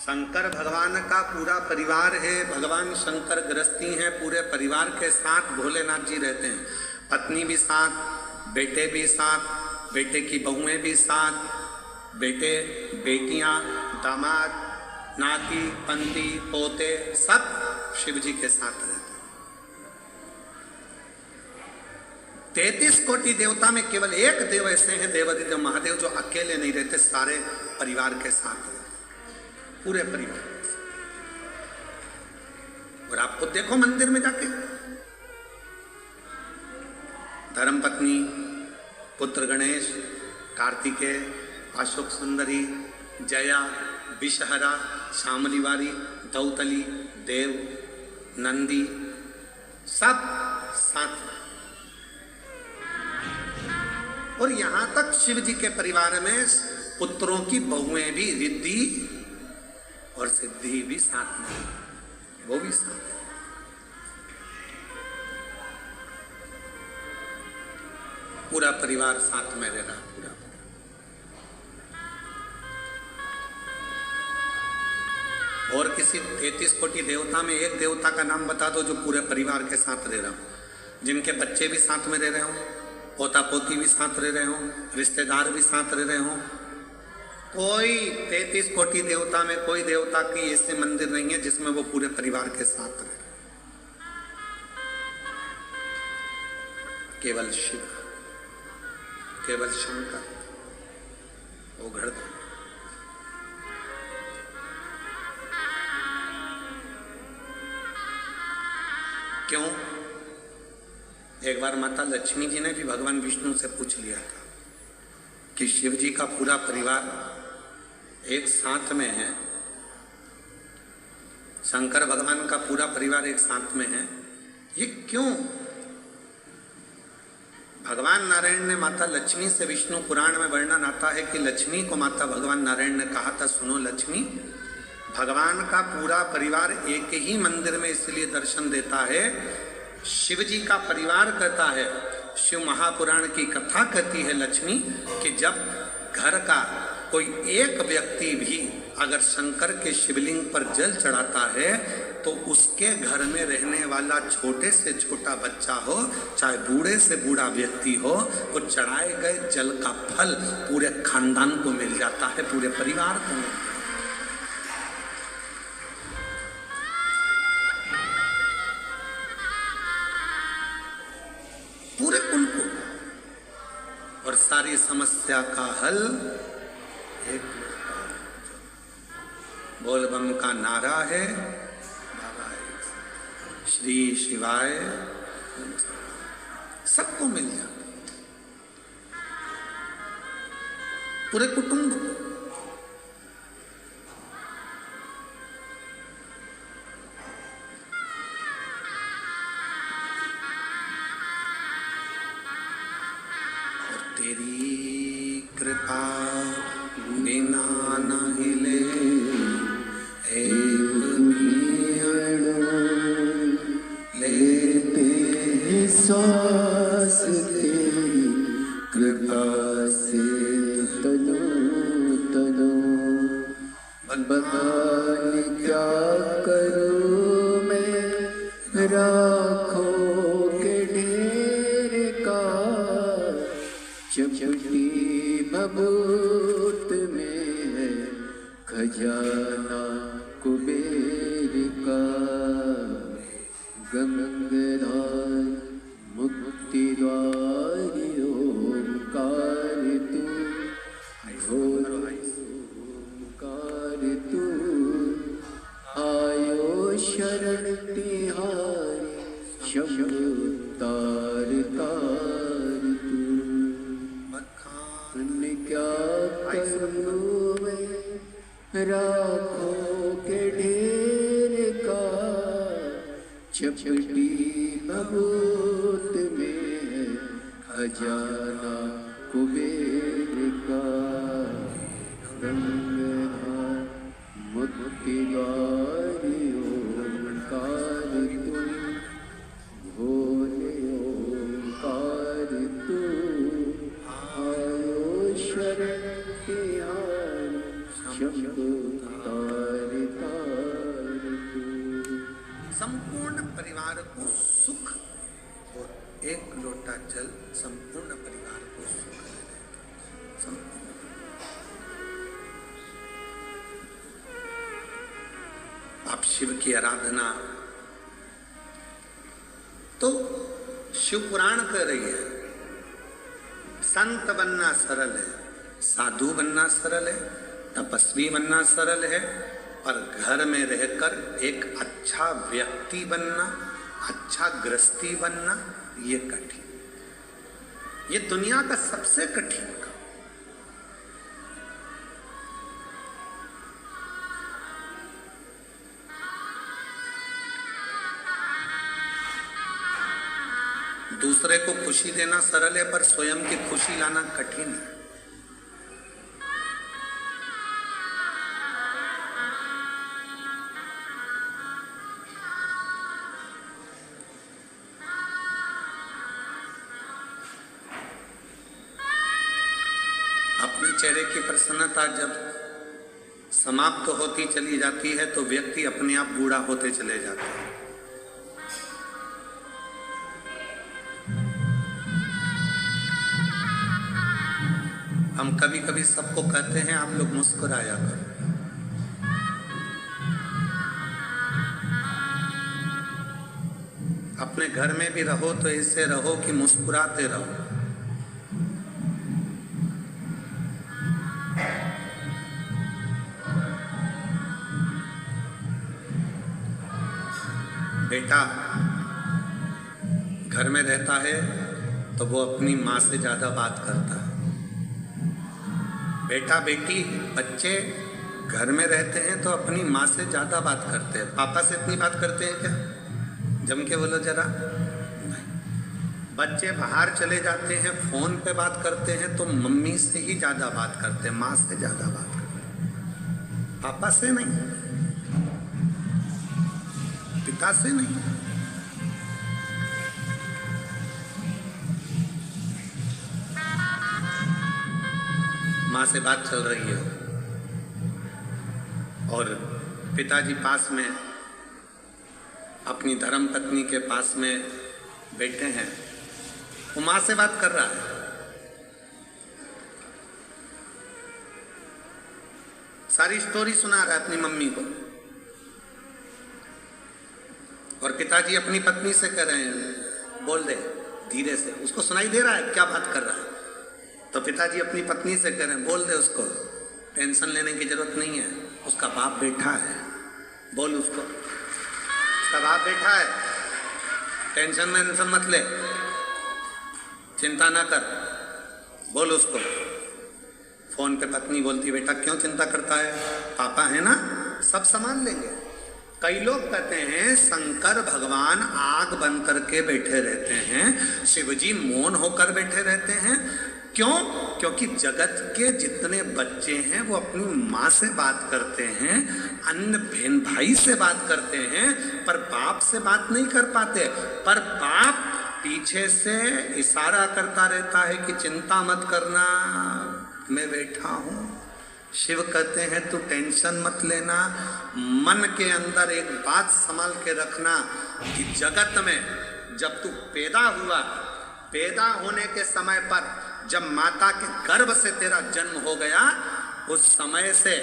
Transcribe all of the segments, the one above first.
शंकर भगवान का पूरा परिवार है। भगवान शंकर गृहस्थी हैं, पूरे परिवार के साथ भोलेनाथ जी रहते हैं। पत्नी भी साथ, बेटे भी साथ, बेटे की बहुएं भी साथ, बेटे बेटियां, दामाद, नाती, पंती, पोते सब शिव जी के साथ रहते हैं। 33 कोटि देवता में केवल एक देव ऐसे हैं, देवादिदेव महादेव, जो अकेले नहीं रहते, सारे परिवार के साथ रहते, पूरे परिवार के साथ। और आप खुद देखो मंदिर में जाके, धर्मपत्नी, पुत्र गणेश, कार्तिकेय, अशोक सुंदरी, जया, विषहरा, शामलीवारी, दौतली, देव, नंदी, सब साथ। और यहां तक शिव जी के परिवार में पुत्रों की बहुएं भी, रिद्धि और सिद्धि भी साथ में, वो भी साथ। पूरा परिवार साथ में रह रहा, पूरा। और किसी 33 कोटि देवता में एक देवता का नाम बता दो जो पूरे परिवार के साथ रह रहा हो, जिनके बच्चे भी साथ में रह रहे हो, पोता पोती भी साथ रह रहे हो, रिश्तेदार भी साथ रह रहे हो। कोई 33 कोटि देवता में कोई देवता की ऐसे मंदिर नहीं है जिसमें वो पूरे परिवार के साथ रहे। केवल शिव, केवल शंकर, वो घड़ता। क्यों? एक बार माता लक्ष्मी जी ने भी भगवान विष्णु से पूछ लिया था कि शिव जी का पूरा परिवार एक साथ में है, शंकर भगवान का पूरा परिवार एक साथ में है, ये क्यों? भगवान नारायण ने माता लक्ष्मी से, विष्णु पुराण में वर्णन आता है कि लक्ष्मी को माता भगवान नारायण ने कहा था, सुनो लक्ष्मी, भगवान का पूरा परिवार एक ही मंदिर में इसलिए दर्शन देता है, शिव जी का परिवार कहता है, शिव महापुराण की कथा कहती है लक्ष्मी, कि जब घर का कोई एक व्यक्ति भी अगर शंकर के शिवलिंग पर जल चढ़ाता है तो उसके घर में रहने वाला छोटे से छोटा बच्चा हो, चाहे बूढ़े से बूढ़ा व्यक्ति हो, वो चढ़ाए गए जल का फल पूरे खानदान को मिल जाता है, पूरे परिवार को। पूरे कुल को। और सारी समस्या का हल एक बोल बम का नारा है, श्री शिवाय, सबको मिल जाता, पूरे कुटुंब को। तेरी कृपा बिना न हिले एक भी अणु, लेते हैं सांस तेरी कृपा से तनो तनो। बताने क्या करूं मैं राखों के ढेर का, चपटी बबूत में है खजाना कुबेर का। गंगाधार मुक्ति द्वार ओंकार तू, ओंकार तू, आयो शरण तिहारी, शंभु तार तार तू। क्या करूं मैं राखों के ढेर का, चपटी बबूत में खजाना कुबेर का। गंगाधार मुक्ति द्वार ओंकार तू, भोले ओंकार तू, आयो शरण तिहारी, शंभु तार संपूर्ण परिवार को सुख, और एक लोटा जल संपूर्ण परिवार को सुख दे देता। संपूर्ण आप शिव की आराधना तो शिव पुराण कर रही है, संत बनना सरल है, साधु बनना सरल है, तपस्वी बनना सरल है, पर घर में रहकर एक अच्छा व्यक्ति बनना, अच्छा गृहस्थी बनना, ये कठिन, ये दुनिया का सबसे कठिन काम। दूसरे को खुशी देना सरल है, पर स्वयं की खुशी लाना कठिन है। अपने चेहरे की प्रसन्नता जब समाप्त होती चली जाती है तो व्यक्ति अपने आप बूढ़ा होते चले जाता है। हम कभी कभी सबको कहते हैं आप लोग मुस्कुराया करो, अपने घर में भी रहो तो ऐसे रहो कि मुस्कुराते रहो। बेटा घर में रहता है तो वो अपनी माँ से ज्यादा बात करता है। बेटा बेटी बच्चे घर में रहते हैं तो अपनी माँ से ज्यादा बात करते हैं। पापा से इतनी बात करते हैं क्या? जम के बोलो जरा। नहीं। बच्चे बाहर चले जाते हैं, फोन पे बात करते हैं तो मम्मी से ही ज्यादा बात करते हैं, माँ से ज्यादा बात करते हैं, पापा से नहीं, पिता से नहीं। माँ से बात चल रही है और पिताजी पास में अपनी धर्म पत्नी के पास में बैठे हैं, वो माँ से बात कर रहा है। सारी स्टोरी सुना रहा है अपनी मम्मी को, और पिताजी अपनी पत्नी से कह रहे हैं बोल दे धीरे से, उसको सुनाई दे रहा है क्या बात कर रहा है। तो पिताजी अपनी पत्नी से कह रहे हैं बोल दे उसको, टेंशन लेने की जरूरत नहीं है, उसका बाप बैठा है, बोल उसको, उसका बाप बैठा है, टेंशन मत ले, चिंता ना कर, बोल उसको। फोन पे पत्नी बोलती बेटा क्यों चिंता करता है, पापा है ना, सब संभाल लेंगे। कई लोग कहते हैं शंकर भगवान आग बन करके बैठे रहते हैं, शिवजी मौन होकर बैठे रहते हैं। क्यों? क्योंकि जगत के जितने बच्चे हैं वो अपनी माँ से बात करते हैं, अन्य बहन भाई से बात करते हैं, पर बाप से बात नहीं कर पाते। पर बाप पीछे से इशारा करता रहता है कि चिंता मत करना, मैं बैठा हूँ। शिव कहते हैं तू टेंशन मत लेना, मन के अंदर एक बात संभाल के रखना कि जगत में जब तू पैदा हुआ, पैदा होने के समय पर जब माता के गर्भ से तेरा जन्म हो गया, उस समय से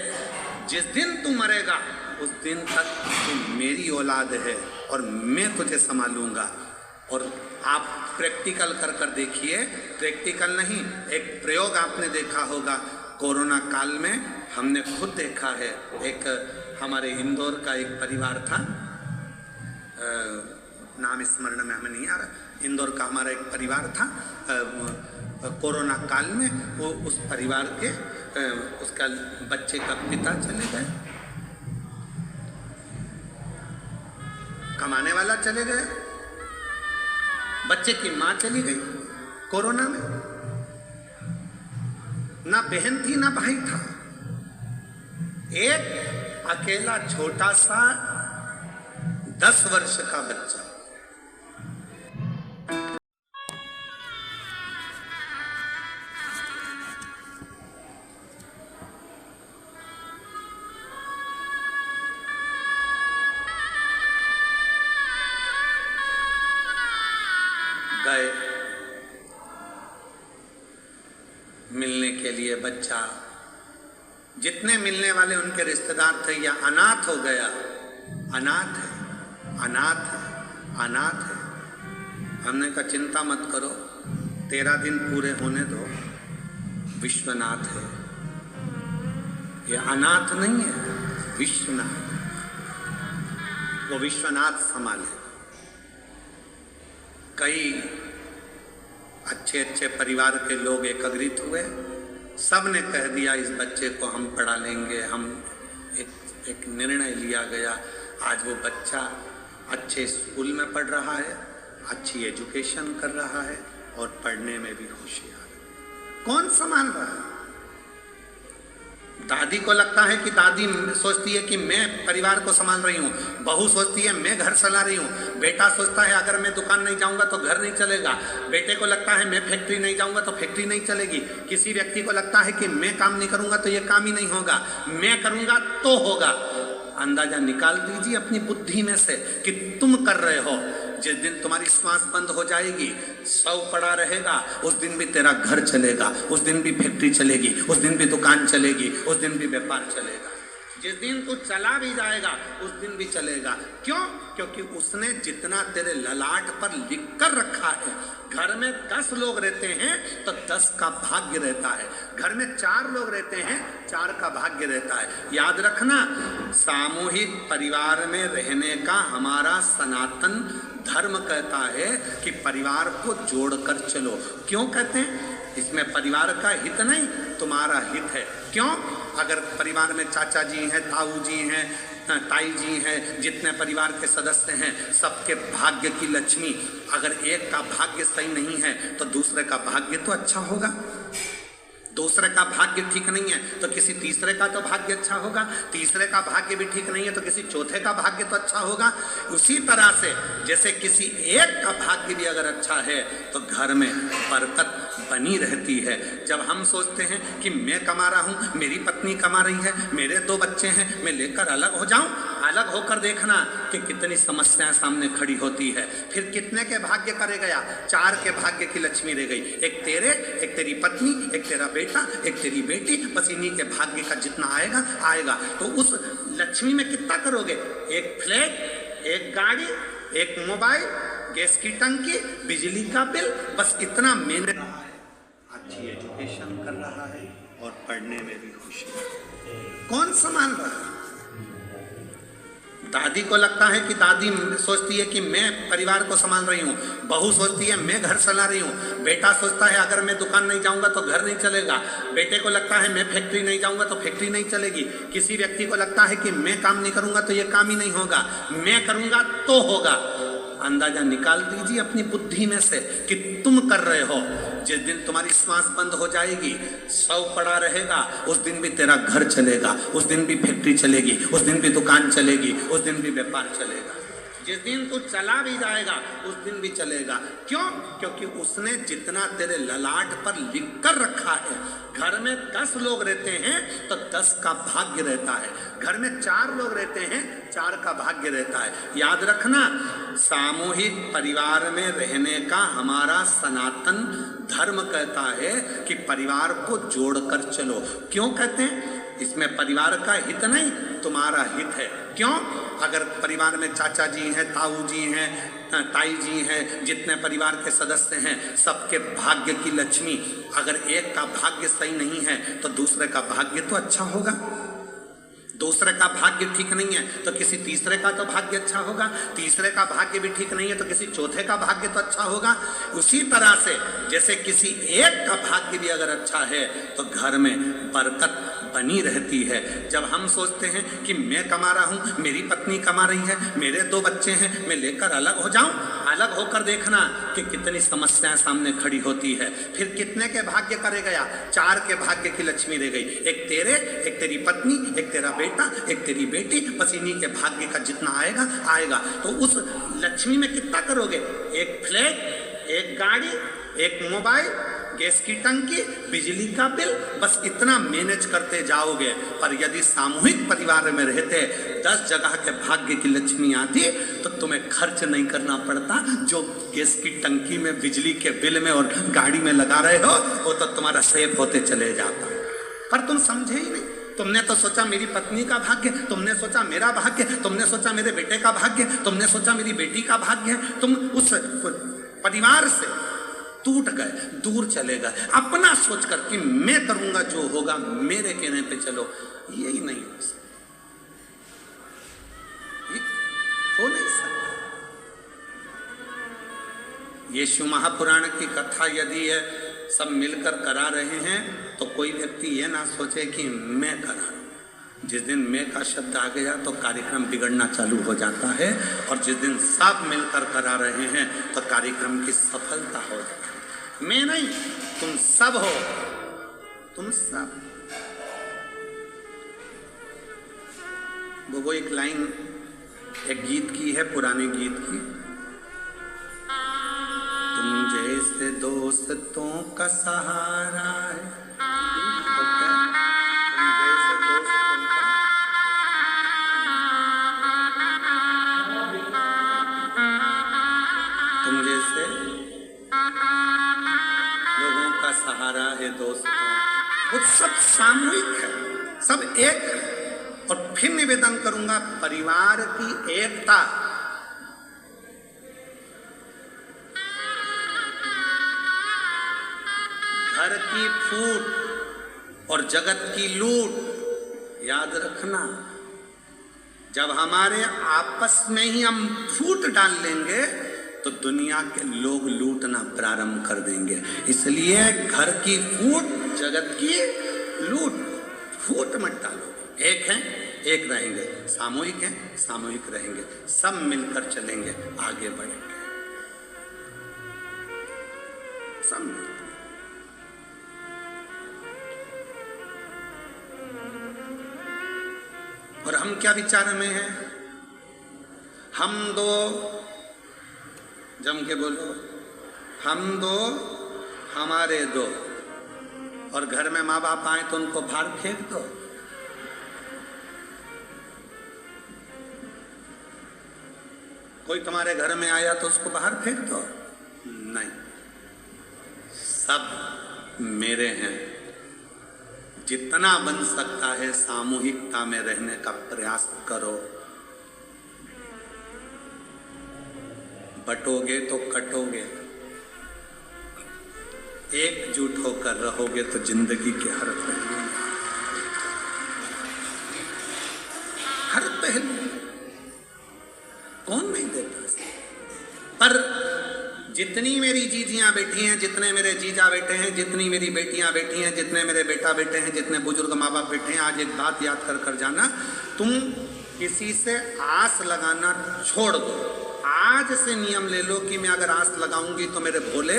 जिस दिन तू मरेगा उस दिन तक तू मेरी औलाद है और मैं तुझे संभालूंगा। और आप प्रैक्टिकल कर कर देखिए, प्रैक्टिकल नहीं, एक प्रयोग आपने देखा होगा कोरोना काल में, हमने खुद देखा है। एक हमारे इंदौर का एक परिवार था, नाम स्मरण में हमें नहीं आ रहा, इंदौर का हमारा एक परिवार था। कोरोना काल में वो उस परिवार के उसका बच्चे का पिता चले गए, कमाने वाला चले गए, बच्चे की माँ चली गई कोरोना में, ना बहन थी ना भाई था, एक अकेला छोटा सा 10 वर्ष का बच्चा। गए मिलने के लिए बच्चा, जितने मिलने वाले उनके रिश्तेदार थे, या अनाथ हो गया। अनाथ है, अनाथ है, अनाथ है। हमने कहा चिंता मत करो, 13 दिन पूरे होने दो, विश्वनाथ है। ये अनाथ नहीं है, विश्वनाथ। वो विश्वनाथ संभाले। कई अच्छे अच्छे परिवार के लोग एकत्रित हुए, सब ने कह दिया इस बच्चे को हम पढ़ा लेंगे। हम एक निर्णय लिया गया। आज वो बच्चा अच्छे स्कूल में पढ़ रहा है, अच्छी एजुकेशन कर रहा है और पढ़ने में भी होशियार है। कौन संभाल रहा है? दादी को लगता है कि दादी सोचती है कि मैं परिवार को संभाल रही हूँ, बहू सोचती है मैं घर चला रही हूँ, बेटा सोचता है अगर मैं दुकान नहीं जाऊंगा तो घर नहीं चलेगा, बेटे को लगता है मैं फैक्ट्री नहीं जाऊंगा तो फैक्ट्री नहीं चलेगी, किसी व्यक्ति को लगता है कि मैं काम नहीं करूंगा तो ये काम ही नहीं होगा, मैं करूंगा तो होगा। अंदाजा निकाल दीजिए अपनी बुद्धि में से कि तुम कर रहे हो। जिस दिन तुम्हारी श्वास बंद हो जाएगी, शव पड़ा रहेगा, उस दिन भी तेरा घर चलेगा, उस दिन भी फैक्ट्री चलेगी, उस दिन भी दुकान चलेगी, उस दिन भी व्यापार चलेगा। जिस दिन तू चला भी जाएगा उस दिन भी चलेगा। क्यों? क्योंकि उसने जितना तेरे ललाट पर लिख कर रखा है। घर में 10 लोग रहते हैं तो 10 का भाग्य रहता है, घर में 4 लोग रहते हैं 4 का भाग्य रहता है। याद रखना, सामूहिक परिवार में रहने का हमारा सनातन धर्म कहता है कि परिवार को जोड़कर चलो। क्यों कहते हैं? इसमें परिवार का हित नहीं, तुम्हारा हित है। क्यों? अगर परिवार में चाचा जी हैं, ताऊ जी हैं, ताई जी हैं, जितने परिवार के सदस्य हैं, सबके भाग्य की लक्ष्मी, अगर एक का भाग्य सही नहीं है तो दूसरे का भाग्य तो अच्छा होगा। दूसरे का भाग्य ठीक नहीं है तो किसी तीसरे का तो भाग्य अच्छा होगा, तीसरे का भाग्य भी ठीक नहीं है तो किसी चौथे का भाग्य तो अच्छा होगा। उसी तरह से जैसे किसी एक का भाग्य भी अगर अच्छा है तो घर में बरकत बनी रहती है। जब हम सोचते हैं कि मैं कमा रहा हूँ, मेरी पत्नी कमा रही है, मेरे 2 बच्चे हैं, मैं लेकर अलग हो जाऊं, अलग होकर देखना कि कितनी समस्याएं सामने खड़ी होती है। फिर कितने के भाग्य करे गया? 4 के भाग्य की लक्ष्मी रह गई, एक तेरे, एक तेरी पत्नी, एक तेरा बेटा, एक तेरी बेटी, बस इन्हीं के भाग्य का जितना आएगा आएगा। तो उस लक्ष्मी में कितना करोगे? एक फ्लैट, एक गाड़ी, एक मोबाइल, गैस की टंकी, बिजली का बिल, बस इतना मैंने रहा है। अच्छी एजुकेशन कर रहा है और पढ़ने में भी होशियार। कौन संभाल रहा है? दादी को लगता है कि दादी सोचती है कि मैं परिवार को संभाल रही हूँ, बहू सोचती है मैं घर चला रही हूँ, बेटा सोचता है अगर मैं दुकान नहीं जाऊंगा तो घर नहीं चलेगा, बेटे को लगता है मैं फैक्ट्री नहीं जाऊंगा तो फैक्ट्री नहीं चलेगी, किसी व्यक्ति को लगता है कि मैं काम नहीं करूंगा तो ये काम ही नहीं होगा, मैं करूंगा तो होगा। अंदाजा निकाल दीजिए अपनी बुद्धि में से कि तुम कर रहे हो। जिस दिन तुम्हारी श्वास बंद हो जाएगी, शव पड़ा रहेगा, उस दिन भी तेरा घर चलेगा, उस दिन भी फैक्ट्री चलेगी, उस दिन भी दुकान चलेगी, उस दिन भी व्यापार चलेगा। जिस दिन तू चला भी जाएगा उस दिन भी चलेगा। क्यों? क्योंकि उसने जितना तेरे ललाट पर लिख कर रखा है। घर में 10 लोग रहते हैं तो 10 का भाग्य रहता है, घर में 4 लोग रहते हैं 4 का भाग्य रहता है। याद रखना, सामूहिक परिवार में रहने का हमारा सनातन धर्म कहता है कि परिवार को जोड़कर चलो। क्यों कहते हैं? इसमें परिवार का हित नहीं, तुम्हारा हित है। क्यों? अगर परिवार में चाचा जी हैं, ताऊ जी हैं, ताई जी हैं, जितने परिवार के सदस्य हैं, सबके भाग्य की लक्ष्मी, अगर एक का भाग्य सही नहीं है तो दूसरे का भाग्य तो अच्छा होगा। दूसरे का भाग्य ठीक नहीं है तो किसी तीसरे का तो भाग्य अच्छा होगा, तीसरे का भाग्य भी ठीक नहीं है तो किसी चौथे का भाग्य तो अच्छा होगा। उसी तरह से जैसे किसी एक का भाग्य भी अगर अच्छा है तो घर में बरकत बनी रहती है। जब हम सोचते हैं कि मैं कमा रहा हूँ, मेरी पत्नी कमा रही है, मेरे 2 बच्चे हैं, मैं लेकर अलग हो जाऊं, अलग होकर देखना कि कितनी समस्याएं सामने खड़ी होती है। फिर कितने के भाग्य करे गया? 4 के भाग्य की लक्ष्मी रह गई, एक तेरे, एक तेरी पत्नी, एक तेरा बेटा, एक तेरी बेटी, बस इन्हीं के भाग्य का जितना आएगा आएगा। तो उस लक्ष्मी में कितना करोगे? एक फ्लैट, एक गाड़ी, एक मोबाइल, गैस की टंकी, बिजली का बिल, बस इतना मैनेज करते जाओगे। पर यदि सामूहिक परिवार में रहते 10 जगह के भाग्य की लक्ष्मी आती तो तुम्हें खर्च नहीं करना पड़ता। जो गैस की टंकी में, बिजली के बिल में और गाड़ी में लगा रहे हो वो तो तुम्हारा सेव होते चले जाता। पर तुम समझे ही नहीं। तुमने तो सोचा मेरी पत्नी का भाग्य, तुमने सोचा मेरा भाग्य, तुमने सोचा मेरे बेटे का भाग्य, तुमने सोचा मेरी बेटी का भाग्य। तुम उस परिवार से टूट गए, दूर चले गए, अपना सोच कर कि मैं करूंगा जो होगा, मेरे कहने पे चलो। यही नहीं हो सकता, हो नहीं सकता। यीशु महापुराण की कथा यदि है सब मिलकर करा रहे हैं तो कोई व्यक्ति ये ना सोचे कि मैं करा रहा हूं। जिस दिन मैं का शब्द आ गया तो कार्यक्रम बिगड़ना चालू हो जाता है, और जिस दिन सब मिलकर करा रहे हैं तो कार्यक्रम की सफलता हो जाती है। मैं नहीं, तुम सब हो, तुम सब। वो एक लाइन एक गीत की है, पुराने गीत की, तुम जैसे दोस्तों का सहारा है, तुम जैसे दोस्तों का, तुम जैसे लोगों का सहारा है दोस्तों। वो सब सामूहिक है, सब एक है। और फिर निवेदन करूंगा, परिवार की एकता, घर की फूट और जगत की लूट। याद रखना, जब हमारे आपस में ही हम फूट डाल लेंगे तो दुनिया के लोग लूटना प्रारंभ कर देंगे। इसलिए घर की फूट, जगत की लूट, फूट मत डालो। एक हैं, एक रहेंगे, सामूहिक हैं, सामूहिक रहेंगे, सब मिलकर चलेंगे, आगे बढ़ेंगे, सब मिलकर। और हम क्या विचार में हैं? हम दो, जम के बोलो, हम दो, हमारे दो। और घर में माँ बाप आए तो उनको बाहर फेंक दो। कोई तुम्हारे घर में आया तो उसको बाहर फेंक दो? नहीं, सब मेरे हैं। जितना बन सकता है सामूहिकता में रहने का प्रयास करो। बटोगे तो कटोगे, एकजुट होकर रहोगे तो जिंदगी के हर पहलू, हर पहलू कौन नहीं देता। पर जितनी मेरी जीजियां बैठी हैं, जितने मेरे जीजा बैठे हैं, जितनी मेरी बेटियां बैठी हैं, जितने मेरे बेटा बैठे हैं, जितने बुजुर्ग माँ बाप बैठे हैं, आज एक बात याद कर जाना, तुम किसी से आस लगाना छोड़ दो। आज से नियम ले लो कि मैं अगर आस लगाऊंगी तो मेरे भोले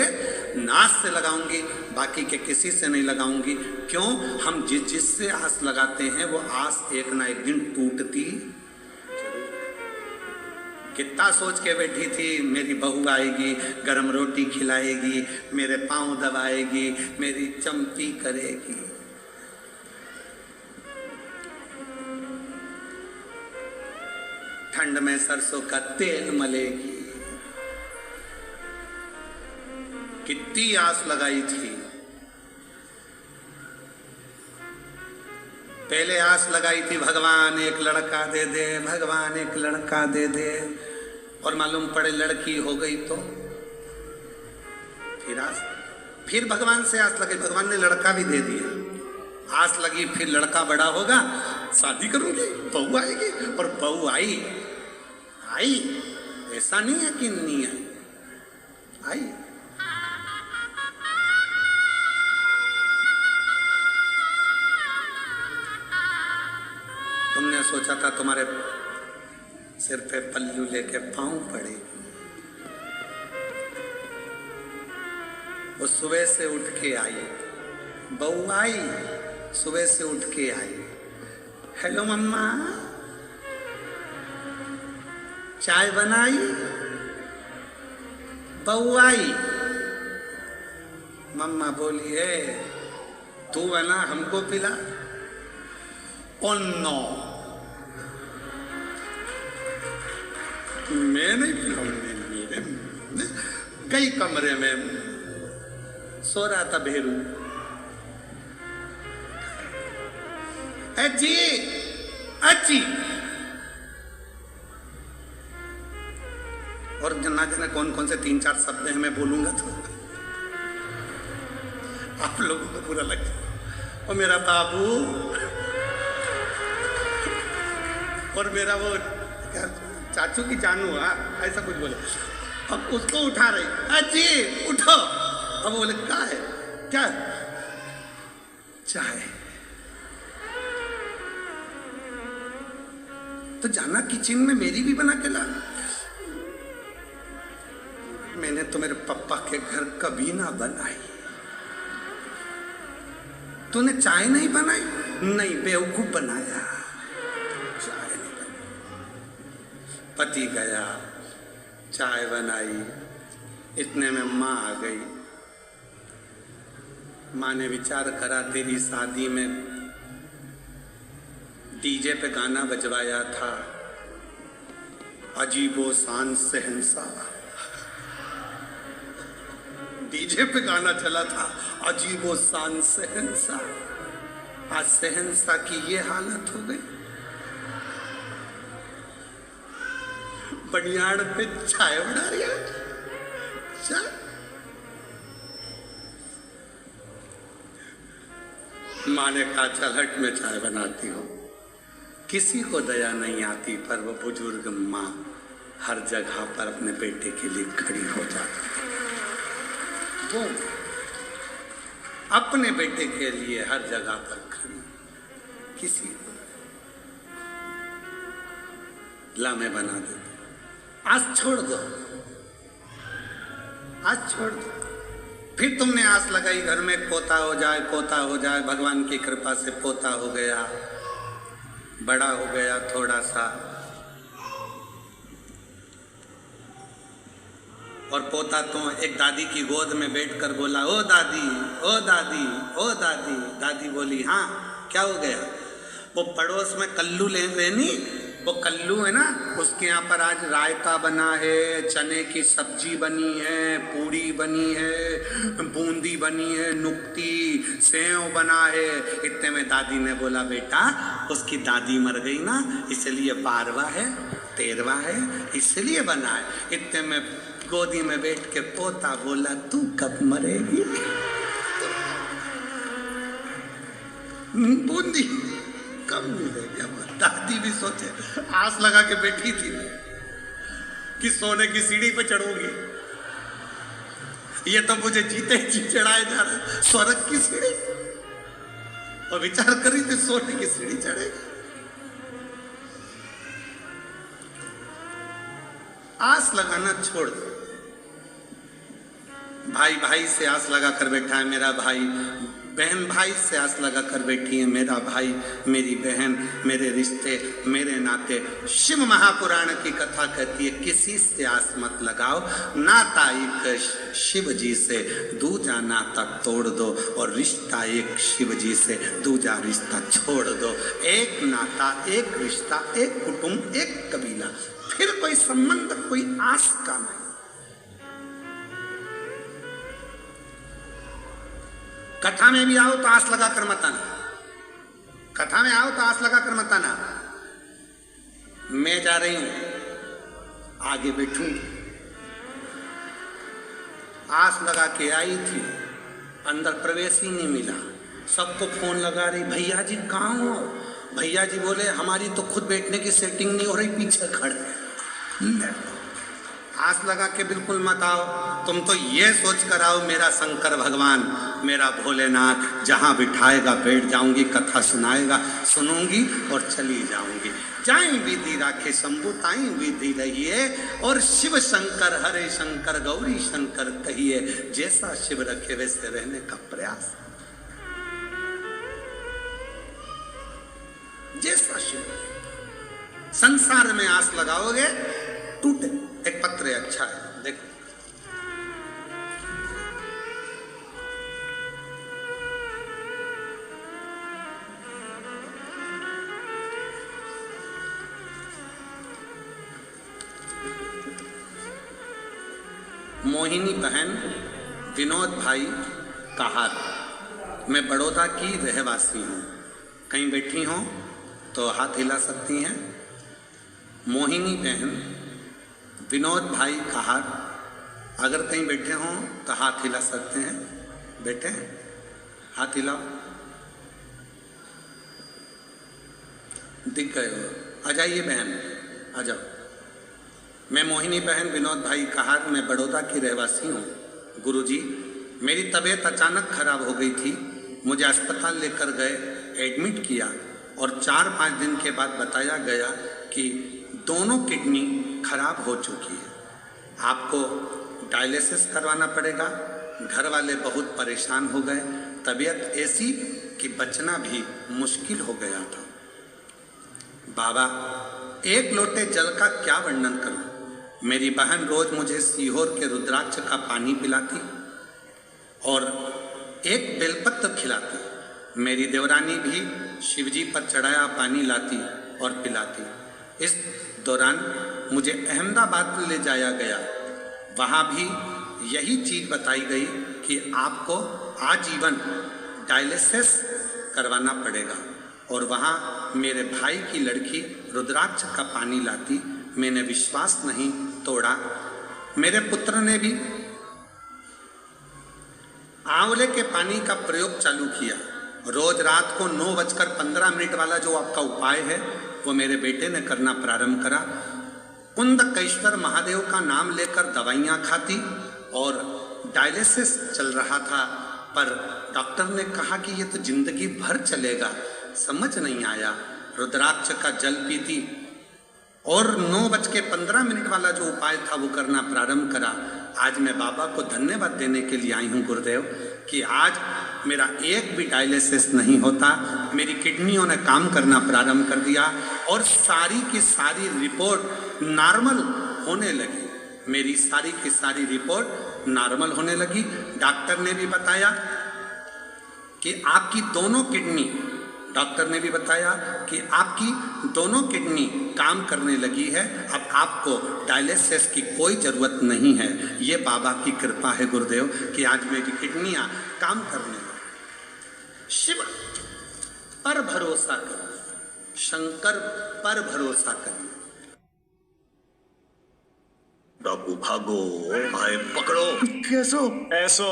नाथ से लगाऊंगी, बाकी के किसी से नहीं लगाऊंगी। क्यों? हम जिससे आस लगाते हैं वो आस एक ना एक दिन टूटती। कितना सोच के बैठी थी मेरी बहू आएगी, गरम रोटी खिलाएगी, मेरे पांव दबाएगी, मेरी चंपी करेगी। ठंड में सरसों का तेल मलेगी। कितनी आस लगाई थी। पहले आस लगाई थी भगवान एक लड़का दे दे, भगवान एक लड़का दे दे, और मालूम पड़े लड़की हो गई तो फिर भगवान से आस लगी, भगवान ने लड़का भी दे दिया। आस लगी फिर लड़का बड़ा होगा, शादी करूंगी, बहू आएगी, और बहू आई। ऐसा नहीं है कि नहीं आई। तुमने सोचा था तुम्हारे सिर पे पल्लू लेके पांव पड़े। वो सुबह से उठ के आई, बहू आई, सुबह से उठ के आई। हेलो मम्मा, चाय बनाई? बहू आई, मम्मा बोली है तू बना हमको पिला। ओ नो, मैं नहीं पिलाऊंगी। मेरे कई कमरे में सो रहा था भेरू। अजी अजी, और ना जाने कौन कौन से 3-4 शब्द हैं मैं बोलूंगा तो आप लोगों को बुरा लगेगा। और मेरा बाबू और मेरा वो क्या चाचू की जानू, ऐसा कुछ बोले। अब उसको उठा रही, अजी उठो। अब बोले क्या है, क्या चाय? तो जाना किचन में मेरी भी बना के ला। मैंने तो मेरे पापा के घर कभी ना बनाई। तूने चाय नहीं बनाई? नहीं, बेवकूफ बनाया। चाय नहीं बनाई। पति गया, चाय बनाई, इतने में माँ आ गई। माँ ने विचार करा तेरी शादी में डीजे पे गाना बजवाया था, अजीबो शान शहंशाह। डीजे पे गाना चला था, अजीबो शान शहंशाह। आज शहंशाह की ये हालत हो गई। बनियाड़ पे चाय बना रही है। चाय माँ ने कहा चल हट, में चाय बनाती हूँ। किसी को दया नहीं आती, पर वो बुजुर्ग माँ हर जगह पर अपने बेटे के लिए खड़ी हो जाती। वो अपने बेटे के लिए हर जगह पर खड़ी, किसी को लामे बना देते। आज छोड़ दो, आज छोड़ दो। फिर तुमने आस लगाई घर में पोता हो जाए, पोता हो जाए। भगवान की कृपा से पोता हो गया, बड़ा हो गया थोड़ा सा। और पोता तो एक दादी की गोद में बैठकर बोला, ओ दादी, ओ दादी, ओ दादी। दादी बोली हाँ क्या हो गया? वो पड़ोस में कल्लू लेनी, वो कल्लू है ना, उसके यहाँ पर आज रायता बना है, चने की सब्जी बनी है, पूरी बनी है, बूंदी बनी है, नुक्ती सेव बना है। इतने में दादी ने बोला बेटा उसकी दादी मर गई ना, इसलिए 12वां है, 13वां है, इसलिए बना है। इतने में गोदी में बैठ के पोता बोला तू कब मरेगी? बूंदी कब मिलेगी? दादी भी सोचे, आस लगा के बैठी थी कि सोने की सीढ़ी पे चढ़ूंगी, ये तो मुझे जीते जी चढ़ाए जा रहा स्वर्ग की सीढ़ी। और विचार करी थी सोने की सीढ़ी चढ़ेगी। आस लगाना छोड़ दो। भाई भाई से आस लगा कर बैठा है मेरा भाई, बहन भाई से आस लगा कर बैठी है मेरा भाई, मेरी बहन, मेरे रिश्ते, मेरे नाते। शिव महापुराण की कथा कहती है किसी से आस मत लगाओ। नाता एक शिव जी से, दूजा नाता तोड़ दो, और रिश्ता एक शिव जी से, दूजा रिश्ता छोड़ दो। एक नाता, एक रिश्ता, एक कुटुंब, एक कबीला, फिर कोई संबंध, कोई आस का नहीं। कथा में भी आओ तो आस लगा कर मत आना, कथा में आओ तो आस लगा कर मत आना। मैं जा रही हूं, आगे बैठूंगी। आस लगा के आई थी, अंदर प्रवेश ही नहीं मिला। सबको फोन लगा रही, भैया जी कहाँ हो? भैया जी बोले हमारी तो खुद बैठने की सेटिंग नहीं हो रही, पीछे खड़े। आस लगा के बिल्कुल मत आओ। तुम तो ये सोच कर आओ मेरा शंकर भगवान, मेरा भोलेनाथ जहाँ बिठाएगा बैठ जाऊंगी, कथा सुनाएगा सुनूंगी और चली जाऊंगी। जाए विधि राखे शंभु ताई विधि रहिए, और शिव शंकर हरे शंकर गौरी शंकर कहिए। जैसा शिव रखे वैसे रहने का प्रयास, जैसा शिव। संसार में आस लगाओगे टूटे। एक पत्र अच्छा है, देखो। मोहिनी बहन विनोद भाई कहार, मैं बड़ौदा की रहवासी हूँ। कहीं बैठी हों तो हाथ हिला सकती हैं। मोहिनी बहन विनोद भाई कहार, अगर कहीं बैठे हों तो हाथ हिला सकते हैं। बैठे हैं, हाथ हिलाओ। दिख गए हो, आ जाइए बहन, आ जाओ। मैं मोहिनी बहन विनोद भाई कहार, मैं बड़ौदा की रहवासी हूँ। गुरुजी, मेरी तबीयत अचानक खराब हो गई थी, मुझे अस्पताल लेकर गए, एडमिट किया और 4-5 दिन के बाद बताया गया कि दोनों किडनी खराब हो चुकी है, आपको डायलिसिस करवाना पड़ेगा। घर वाले बहुत परेशान हो गए, तबीयत ऐसी कि बचना भी मुश्किल हो गया था। बाबा, एक लोटे जल का क्या वर्णन करूं। मेरी बहन रोज मुझे सीहोर के रुद्राक्ष का पानी पिलाती और एक बेलपत्र खिलाती। मेरी देवरानी भी शिवजी पर चढ़ाया पानी लाती और पिलाती। इस दौरान मुझे अहमदाबाद ले जाया गया, वहाँ भी यही चीज बताई गई कि आपको आजीवन डायलिसिस करवाना पड़ेगा। और वहाँ मेरे भाई की लड़की रुद्राक्ष का पानी लाती, मैंने विश्वास नहीं तोड़ा। मेरे पुत्र ने भी आंवले के पानी का प्रयोग चालू किया। रोज रात को 9:15 वाला जो आपका उपाय है वो मेरे बेटे ने करना प्रारंभ करा। कुंदकेश्वर महादेव का नाम लेकर दवाइयाँ खाती और डायलिसिस चल रहा था, पर डॉक्टर ने कहा कि ये तो जिंदगी भर चलेगा। समझ नहीं आया, रुद्राक्ष का जल पीती और 9:15 वाला जो उपाय था वो करना प्रारंभ करा। आज मैं बाबा को धन्यवाद देने के लिए आई हूँ गुरुदेव कि आज मेरा एक भी डायलिसिस नहीं होता, मेरी किडनियों ने काम करना प्रारंभ कर दिया और सारी की सारी रिपोर्ट नॉर्मल होने लगी। मेरी सारी की सारी रिपोर्ट नॉर्मल होने लगी। डॉक्टर ने भी बताया कि आपकी दोनों किडनी किडनी काम करने लगी है, अब आपको डायलिसिस की कोई जरूरत नहीं है। ये बाबा की कृपा है गुरुदेव कि आज मेरी किडनियां काम करने लगी। शिव पर भरोसा करिए, शंकर पर भरोसा करिए। डाकू भागो, भाई पकड़ो। कैसो ऐसो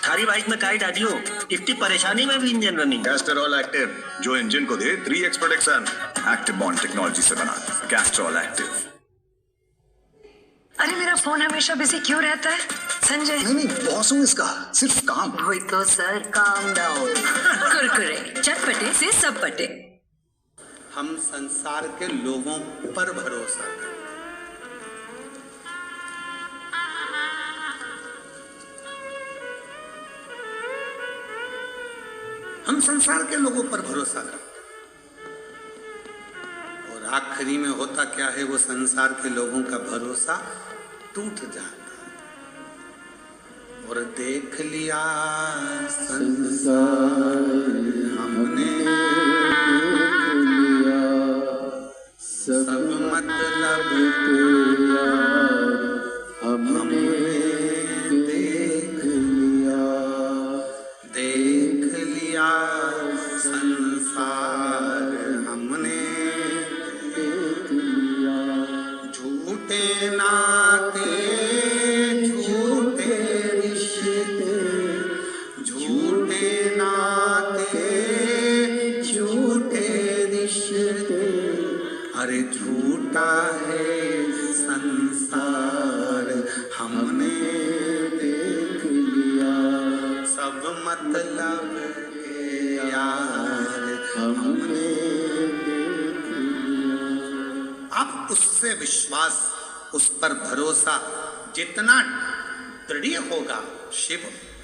थारी बाइक में काई डाली हो, इतनी परेशानी में भी इंजन रनिंग। कैस्टरॉल एक्टिव, जो इंजन को दे 3x protection. Active bond technology से बना कैस्टरॉल एक्टिव। अरे मेरा फोन हमेशा बिजी क्यों रहता है संजय? नहीं, बॉस हूँ इसका, सिर्फ काम। वही तो सर, काम डाउन। कुरकुरे चटपटे से सब पटे। हम संसार के लोगों पर भरोसा करें। हम संसार के लोगों पर भरोसा करें और आखिरी में होता क्या है, वो संसार के लोगों का भरोसा टूट जाता और देख लिया संसार हमने, सब मतलब तेरा हमने देख लिया, देख लिया संसार हमने देख लिया। झूठे नाते झूठे रिश्ते, झूठे नाते झूठे रिश्ते, अरे झूठा है संसार हमने देख लिया, सब मतलब के यार हमने देख लिया। अब उससे विश्वास, उस पर भरोसा जितना दृढ़ होगा, शिव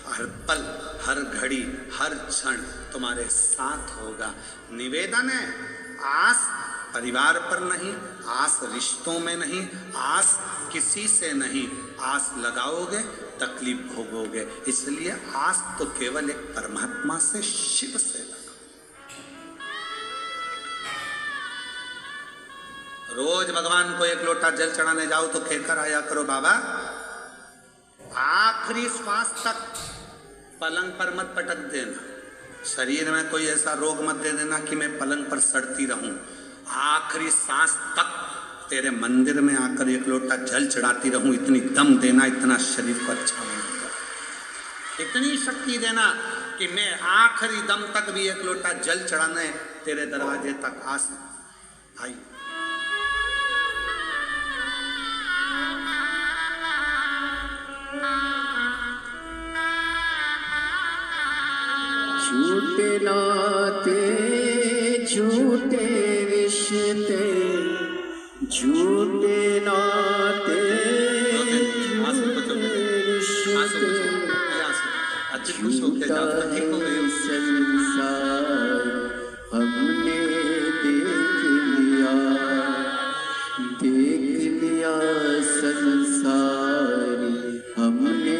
हर पल हर घड़ी हर क्षण तुम्हारे साथ होगा। निवेदन है, आस परिवार पर नहीं, आस रिश्तों में नहीं, आस किसी से नहीं, आस लगाओगे तकलीफ भोगोगे। इसलिए आस तो केवल एक परमात्मा से, शिव से लगाओ। रोज भगवान को एक लोटा जल चढ़ाने जाओ तो कहकर आया करो बाबा आखिरी श्वास तक पलंग पर मत पटक देना, शरीर में कोई ऐसा रोग मत दे देना कि मैं पलंग पर सड़ती रहूं। आखिरी सांस तक तेरे मंदिर में आकर एक लोटा जल चढ़ाती रहूं, इतनी दम देना, इतना शरीर को अच्छा लगेगा, इतनी शक्ति देना कि मैं आखिरी दम तक भी एक लोटा जल चढ़ाने तेरे दरवाजे तक आ सकूं। आई झूठे नाते झूठे रिश्ते, झूठे नाते झूठे रिश्ते, झूठा है संसार हमने देख लिया संसार हमने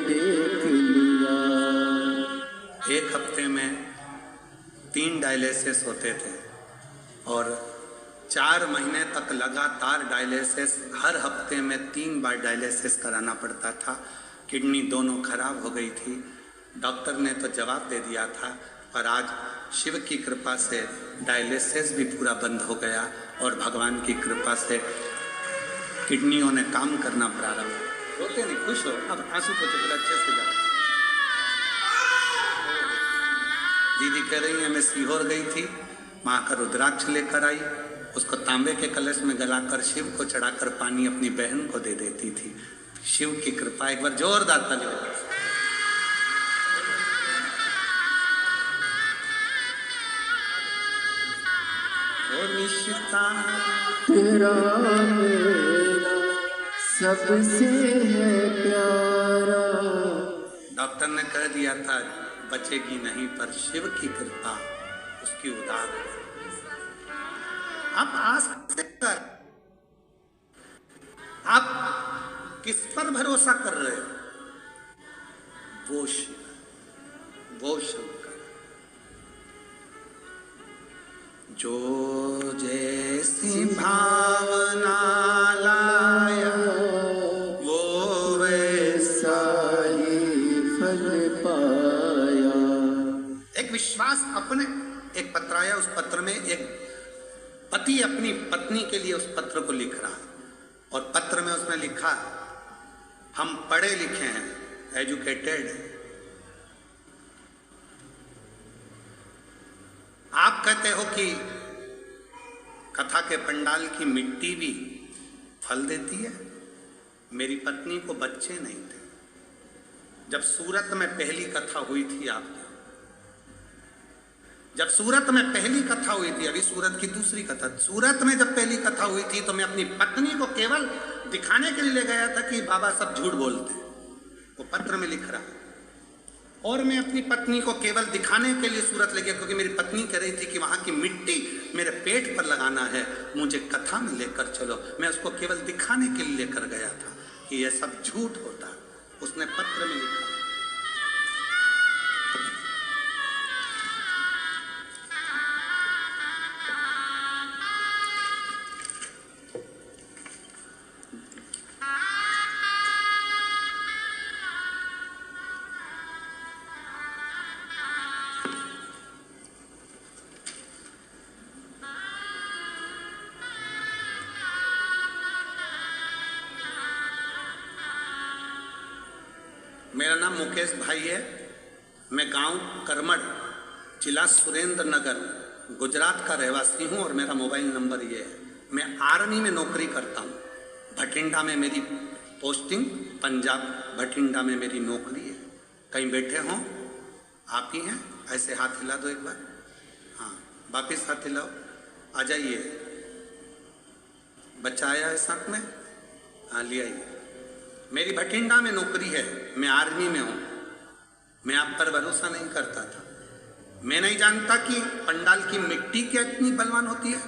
देख लिया। एक हफ्ते में 3 डायलिसिस होते थे और 4 महीने तक लगातार डायलिसिस, हर हफ्ते में 3 बार डायलिसिस कराना पड़ता था। किडनी दोनों खराब हो गई थी। डॉक्टर ने तो जवाब दे दिया था, पर आज शिव की कृपा से डायलिसिस भी पूरा बंद हो गया और भगवान की कृपा से किडनियों ने काम करना प्रारंभ। रोते नहीं, खुश हो, अब आंसू को चुप अच्छे से जाओ। दीदी कह रही है मैं सीहोर गई थी, माँ का रुद्राक्ष लेकर आई, उसको तांबे के कलश में गलाकर शिव को चढ़ाकर पानी अपनी बहन को दे देती थी। शिव की कृपा, एक बार जोरदार ताली बजाओ। तेरा मेरा सबसे है प्यारा। डॉक्टर ने कह दिया था बचेगी नहीं, पर शिव की कृपा उसकी उदार है। आप आस कर, आप किस पर भरोसा कर रहे हो? वो शिव, वो शंकर जो जैसी भावना लाया वो वैसा ही फल पाया। एक विश्वास अपने, एक पत्र आया, उस पत्र में एक पति अपनी पत्नी के लिए उस पत्र को लिख रहा और पत्र में उसने लिखा हम पढ़े लिखे हैं, एजुकेटेड हैं। आप कहते हो कि कथा के पंडाल की मिट्टी भी फल देती है। मेरी पत्नी को बच्चे नहीं थे। जब सूरत में पहली कथा हुई थी आपकी, जब सूरत में पहली कथा हुई थी, अभी सूरत की दूसरी कथा, सूरत में जब पहली कथा हुई थी तो मैं अपनी पत्नी को केवल दिखाने के लिए ले गया था कि बाबा सब झूठ बोलते हैं, वो पत्र में लिख रहा है। और मैं अपनी पत्नी को केवल दिखाने के लिए सूरत ले गया क्योंकि मेरी पत्नी कह रही थी कि वहां की मिट्टी मेरे पेट पर लगाना है, मुझे कथा में लेकर चलो। मैं उसको केवल दिखाने के लिए लेकर गया था कि यह सब झूठ होता। उसने पत्र में लिखा मेरा नाम मुकेश भाई है। मैं गांव करमड़, जिला सुरेंद्र नगर, गुजरात का रहवासी हूं और मेरा मोबाइल नंबर ये है। मैं आर्मी में नौकरी करता हूं। भटिंडा में मेरी पोस्टिंग, पंजाब भटिंडा में मेरी नौकरी है। कहीं बैठे हों आप ही हैं, ऐसे हाथ हिला दो एक बार। हाँ, वापिस हाथ हिलाओ, आ जाइए। बच्चा आया है साथ में? हाँ, ले आइए। मेरी भटिंडा में नौकरी है, मैं आर्मी में हूं। मैं आप पर भरोसा नहीं करता था। मैं नहीं जानता कि पंडाल की मिट्टी क्या इतनी बलवान होती है।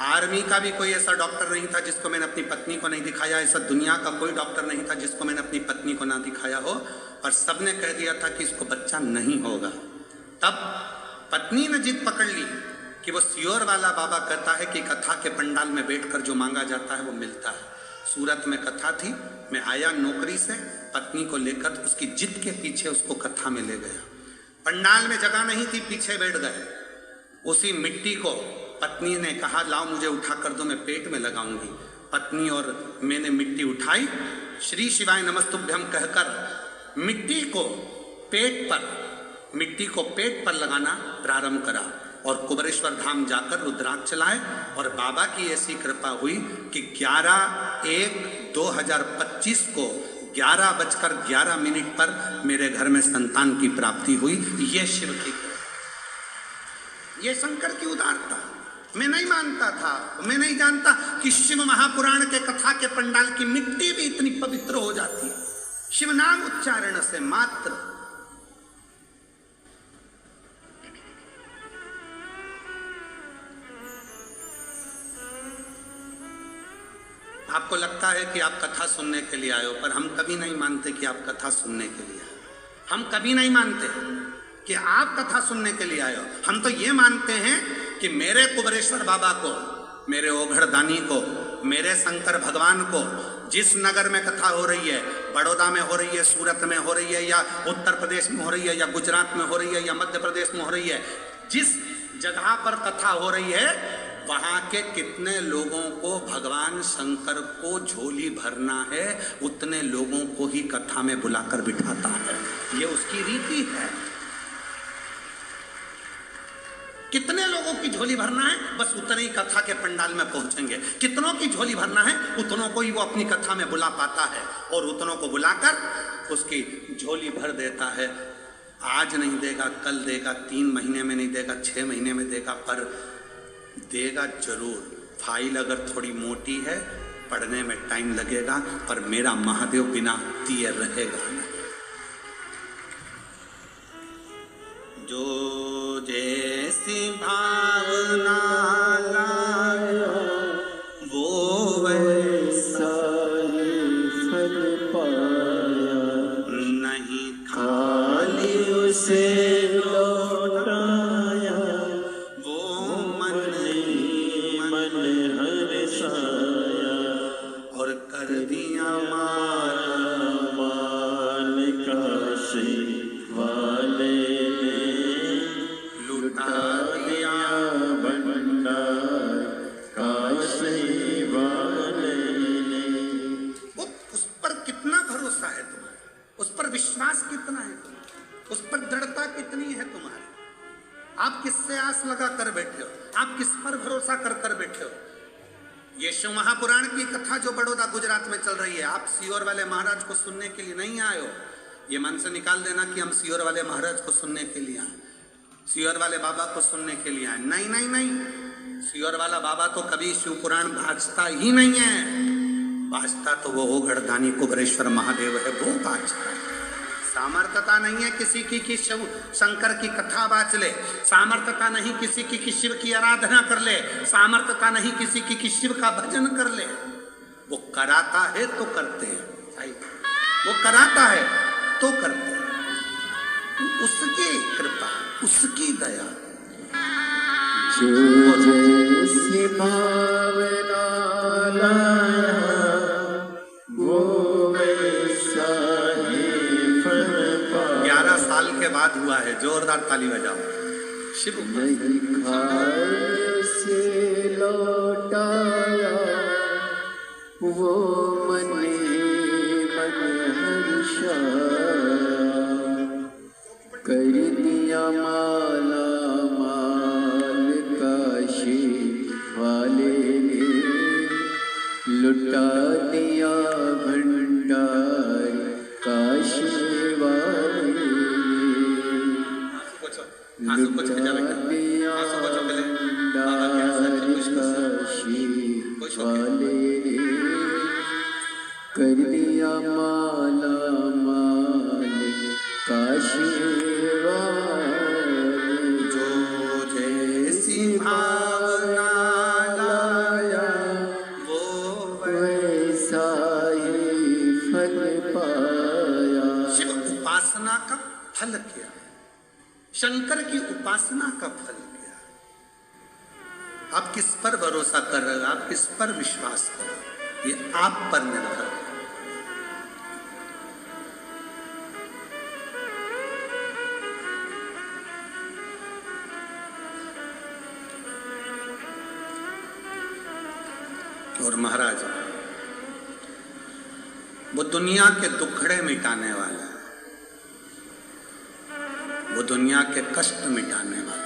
आर्मी का भी कोई ऐसा डॉक्टर नहीं था जिसको मैंने अपनी पत्नी को नहीं दिखाया। ऐसा दुनिया का कोई डॉक्टर नहीं था जिसको मैंने अपनी पत्नी को ना दिखाया हो, और सबने कह दिया था कि इसको बच्चा नहीं होगा। तब पत्नी ने जिद पकड़ ली कि वो सियोर वाला बाबा कहता है कि कथा के पंडाल में बैठकर जो मांगा जाता है वो मिलता है। सूरत में कथा थी, मैं आया नौकरी से, पत्नी को लेकर उसकी जिद के पीछे उसको कथा में ले गया। पंडाल में जगह नहीं थी, पीछे बैठ गए। उसी मिट्टी को पत्नी ने कहा लाओ मुझे उठा कर दो, मैं पेट में लगाऊंगी। पत्नी और मैंने मिट्टी उठाई, श्री शिवाय नमस्तुभ्यम कहकर मिट्टी को पेट पर लगाना प्रारंभ करा और कुबरेश्वर धाम जाकर रुद्राक्ष चलाए। और बाबा की ऐसी कृपा हुई कि 11/1/2025 को 11:11 पर मेरे घर में संतान की प्राप्ति हुई। ये शिव की, ये शंकर की उदारता। मैं नहीं मानता था, मैं नहीं जानता कि शिव महापुराण के कथा के पंडाल की मिट्टी भी इतनी पवित्र हो जाती है शिव नाम उच्चारण से मात्र। आपको लगता है कि आप कथा सुनने के लिए आए हो, पर हम कभी नहीं मानते कि आप कथा सुनने के लिए आए। हम कभी नहीं मानते कि आप कथा सुनने के लिए आए हो। हम तो ये मानते हैं कि मेरे कुबरेश्वर बाबा को, मेरे ओघड़दानी को, मेरे शंकर भगवान को जिस नगर में कथा हो रही है, बड़ौदा में हो रही है, सूरत में हो रही है, या उत्तर प्रदेश में हो रही है, या गुजरात में हो रही है, या मध्य प्रदेश में हो रही है, जिस जगह पर कथा हो रही है वहां के कितने लोगों को भगवान शंकर को झोली भरना है, उतने लोगों को ही कथा में बुलाकर बिठाता है। ये उसकी रीति है। कितने लोगों की झोली भरना है, बस उतने ही कथा के पंडाल में पहुंचेंगे। कितनों की झोली भरना है, उतनों को ही वो अपनी कथा में बुला पाता है और उतनों को बुलाकर उसकी झोली भर देता है। आज नहीं देगा, कल देगा, 3 महीने में नहीं देगा, 6 महीने में देगा, पर देगा जरूर। फाइल अगर थोड़ी मोटी है, पढ़ने में टाइम लगेगा, पर मेरा महादेव बिना दिए रहेगा नहीं। जो जैसी भावना लाया वो वैसा ही फल पाया, नहीं खाली उसे लौटाया, वो मन मन हर्षाया, और कर दिया माल काशी वाले लुटा दिया भंडार काशी वाले ने। उस पर कितना भरोसा है तुम्हारा, उस पर विश्वास कितना है तुम्हारा, उस पर दृढ़ता कितनी है तुम्हारी। आप किससे आस लगा कर बैठे हो, आप किस पर भरोसा कर कर बैठे हो। ये शिव महापुराण की कथा जो बड़ौदा गुजरात में चल रही है, आप सियोर वाले महाराज को सुनने के लिए नहीं आए हो। ये मन से निकाल देना कि हम सियोर वाले महाराज को सुनने के लिए आए, सियोर वाले बाबा को सुनने के लिए आए। नहीं नहीं नहीं, सियोर वाला बाबा तो कभी शिव पुराण बाजता ही नहीं है। बाजता तो वो ओघड़दानी कुबरेश्वर महादेव है, वो बाजता है। सामर्थ्यता नहीं है किसी की कि शिव शंकर की कथा बाच ले, सामर्थ्यता नहीं किसी की कि शिव की आराधना कर ले, सामर्थ्यता नहीं किसी की कि शिव का भजन कर ले। वो कराता है तो करते हैं, वो कराता है तो करते हैं, उसकी कृपा, उसकी दया। जो जैसी भावना लाया वो वैसा ही फल पाया। 11 साल के बाद हुआ है, जोरदार ताली बजाओ। शिव नहीं खाए से लौटाया वो मन हर्षाया, कर दिया माला माल काशी वाले ने, लुटा दिया भंडार काशी वाले ने, आंसू पोंछ के जा बेटा, आंसू पोंछो पहले। बाबा के आसन से खुश खुश खुश होके। कर दिया माला माल काशी वाले, जो जैसी भावना लाया वो वैसा ही फल पाया। शिव उपासना का फल क्या है, शंकर की उपासना का फल क्या है। आप किस पर भरोसा कर रहे हो, आप किस पर विश्वास कर रहे हो, ये आप पर निर्भर है। और महाराज वो दुनिया के दुखड़े मिटाने वाला है, वो दुनिया के कष्ट मिटाने वाला है।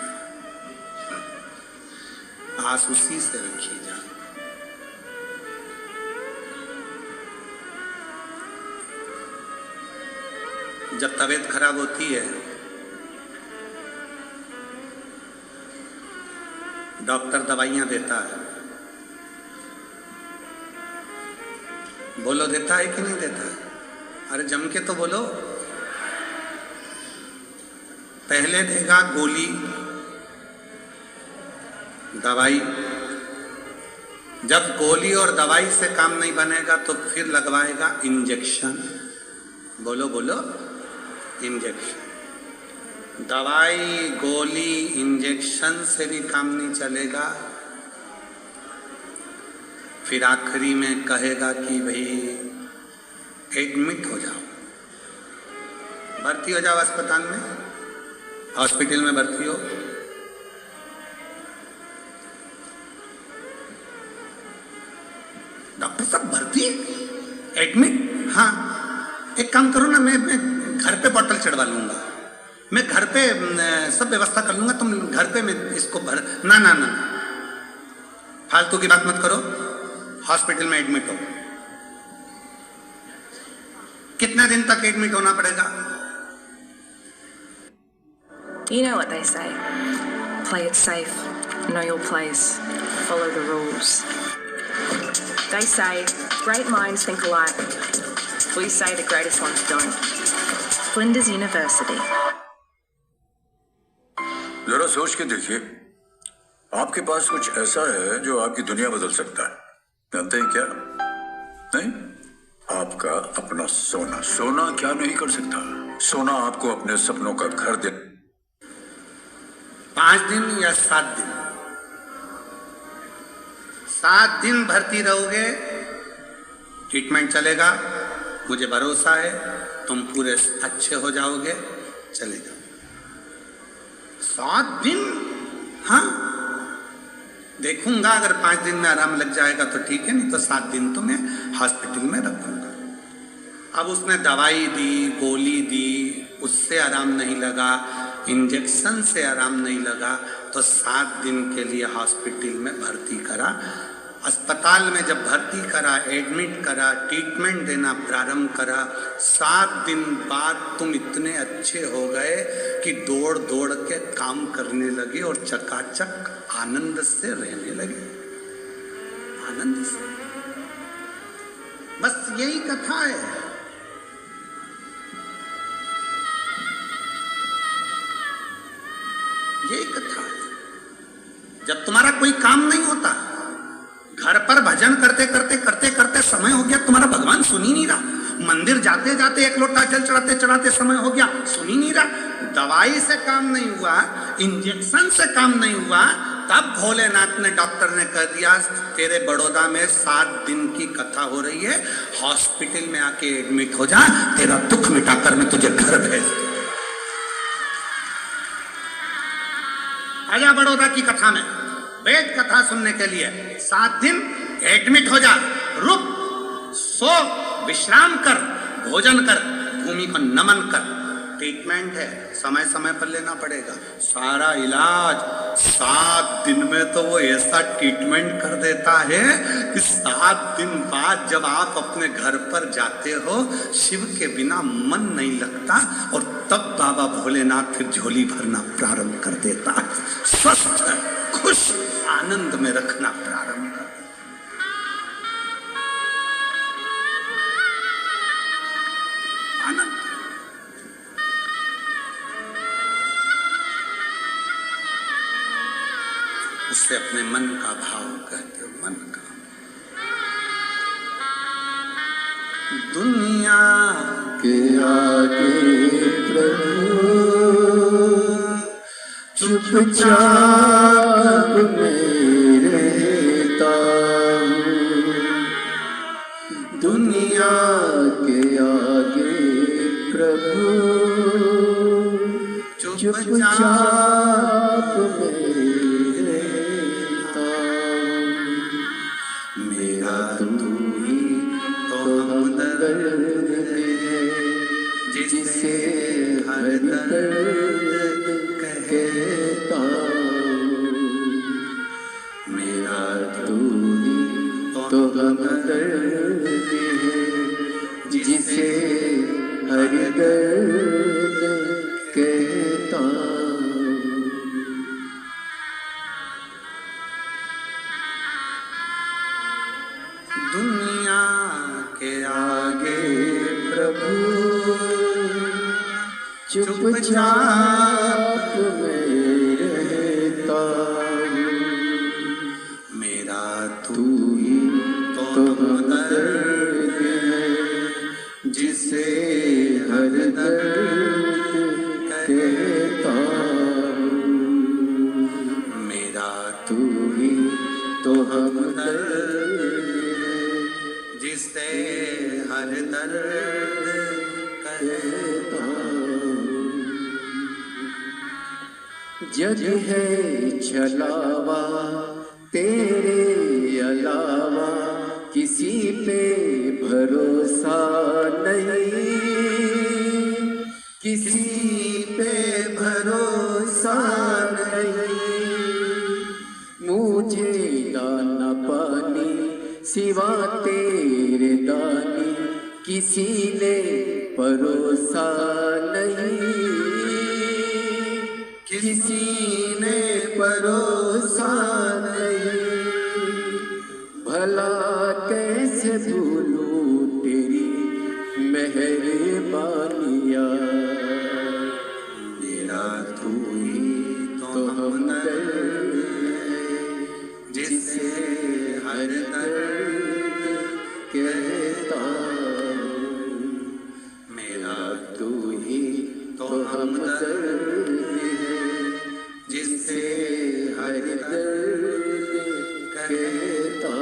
आस उसी से रखी जा। जब तबीयत खराब होती है, डॉक्टर दवाइयां देता है, बोलो देता है कि नहीं देता है? अरे जम के तो बोलो। पहले देगा गोली दवाई, जब गोली और दवाई से काम नहीं बनेगा तो फिर लगवाएगा इंजेक्शन। बोलो बोलो, इंजेक्शन। दवाई गोली इंजेक्शन से भी काम नहीं चलेगा, फिर आखिरी में कहेगा कि भाई एडमिट हो जाओ, भर्ती हो जाओ अस्पताल में, हॉस्पिटल में भर्ती हो। डॉक्टर साहब भर्ती, एडमिट? हाँ, एक काम करो ना, मैं घर पे बोतल चढ़वा लूंगा, मैं घर पे सब व्यवस्था कर लूंगा, तुम घर पे मैं इसको भर। ना ना ना, फालतू की बात मत करो, हॉस्पिटल में एडमिट हो। कितने दिन तक एडमिट होना पड़ेगा? You know what they say. Play it safe, know your place, follow the rules. They say great minds think alike. We say the greatest ones don't. Flinders University. जरा सोच के देखिए, आपके पास कुछ ऐसा है जो आपकी दुनिया बदल सकता है। जानते हैं क्या? नहीं? आपका अपना सोना। सोना क्या नहीं कर सकता? सोना आपको अपने सपनों का घर दे। 5 दिन या 7 दिन? 7 दिन भर्ती रहोगे, ट्रीटमेंट चलेगा, मुझे भरोसा है तुम पूरे अच्छे हो जाओगे, चलेगा। 7 दिन? हाँ, देखूंगा, अगर 5 दिन में आराम लग जाएगा तो ठीक है, नहीं तो 7 दिन तो मैं हॉस्पिटल में रखूंगा। अब उसने दवाई दी, गोली दी, उससे आराम नहीं लगा, इंजेक्शन से आराम नहीं लगा, तो 7 दिन के लिए हॉस्पिटल में भर्ती करा। अस्पताल में जब भर्ती करा, एडमिट करा, ट्रीटमेंट देना प्रारंभ करा, 7 दिन बाद तुम इतने अच्छे हो गए कि दौड़ दौड़ के काम करने लगे और चकाचक आनंद से रहने लगे, आनंद से। बस यही कथा है। यही कथा है। जब तुम्हारा कोई काम नहीं होता, घर पर भजन करते करते समय हो गया, तुम्हारा भगवान सुन ही नहीं रहा, मंदिर जाते जाते एक लोटा जल चढ़ाते चढ़ाते समय हो गया, सुन ही नहीं रहा, दवाई से काम नहीं हुआ, इंजेक्शन से काम नहीं हुआ, तब भोलेनाथ ने, डॉक्टर ने कह दिया तेरे बड़ौदा में 7 दिन की कथा हो रही है, हॉस्पिटल में आके एडमिट हो जा, तेरा दुख मिटाकर मैं तुझे घर भेज दूं। आजा बड़ौदा की कथा में, वेद कथा सुनने के लिए। 7 दिन एडमिट हो जा, रुक, सो, विश्राम कर, भोजन कर, भूमि को नमन कर। ट्रीटमेंट है, समय समय पर लेना पड़ेगा, सारा इलाज 7 दिन में तो वो ऐसा ट्रीटमेंट कर देता है कि 7 दिन बाद जब आप अपने घर पर जाते हो, शिव के बिना मन नहीं लगता, और तब बाबा भोलेनाथ फिर झोली भरना प्रारंभ कर देता है, स्वस्थ खुश आनंद में रखना प्रारंभ कर। आनंद। उससे अपने मन का भाव कहते हो, मन का। दुनिया के आगे प्रभु चुपचाप में चुपचाप में रहता मेरा तू ही तो हमदर्द है जिसे हर दर्द कहता मेरा तू ही तो हमदर्द है जिसे हर दर्द कहता दुनिया के आगे प्रभु चुपचाप में रहता मेरा तू ही तो हमदर्द है जिसे हर दर्द कहता मेरा तू ही तो हमदर्द है जिससे हर दर्द कहता जग है छलावा तेरे अलावा किसी पे भरोसा नहीं किसी पे भरोसा नहीं मुझे दाना पानी सिवा तेरे दानी किसी ने परोसा नहीं किसी ने परोसा नहीं भला कैसे भूलूं तेरी मेहरबानियाँ मेरा तू ही तो हमदर्द है जिससे हर दर्द कहता मेरा तू ही तो हमदर्द है जिससे हर दर्द कहता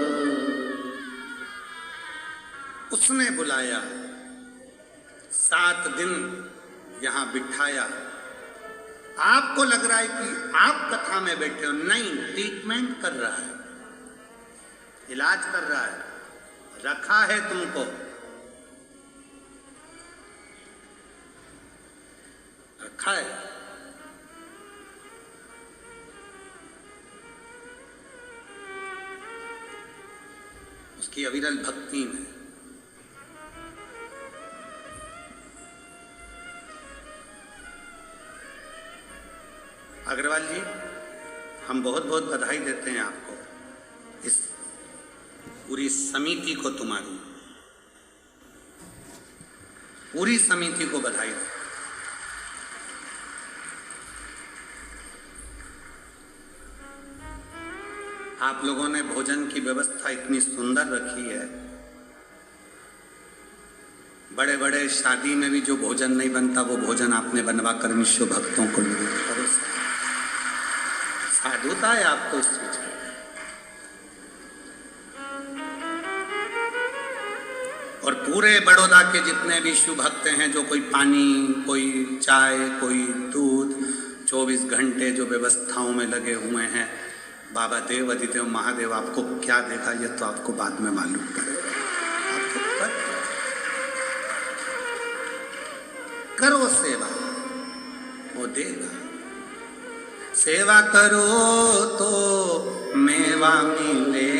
उसने बुलाया 7 दिन यहाँ बिठाया। आपको लग रहा है कि आप कथा में बैठे हो, नहीं, ट्रीटमेंट कर रहा है, इलाज कर रहा है, रखा है तुमको, रखा है। उसकी अविरल भक्ति में अग्रवाल जी, हम बहुत बहुत बधाई देते हैं आपको, इस पूरी समिति को, तुम्हारी पूरी समिति को बधाई देते। आप लोगों ने भोजन की व्यवस्था इतनी सुंदर रखी है। बड़े बड़े शादी में भी जो भोजन नहीं बनता वो भोजन आपने बनवा कर विश्व भक्तों को परोसा। साधुता है आपको इस चीज की। और पूरे बड़ौदा के जितने भी शिव भक्त हैं, जो कोई पानी, कोई चाय, कोई दूध, 24 घंटे जो व्यवस्थाओं में लगे हुए हैं, बाबा देव अधिदेव महादेव आपको क्या देगा ये तो आपको बाद में मालूम पड़ेगा। आपको करो सेवा, वो देगा। सेवा करो तो मेवा मिले।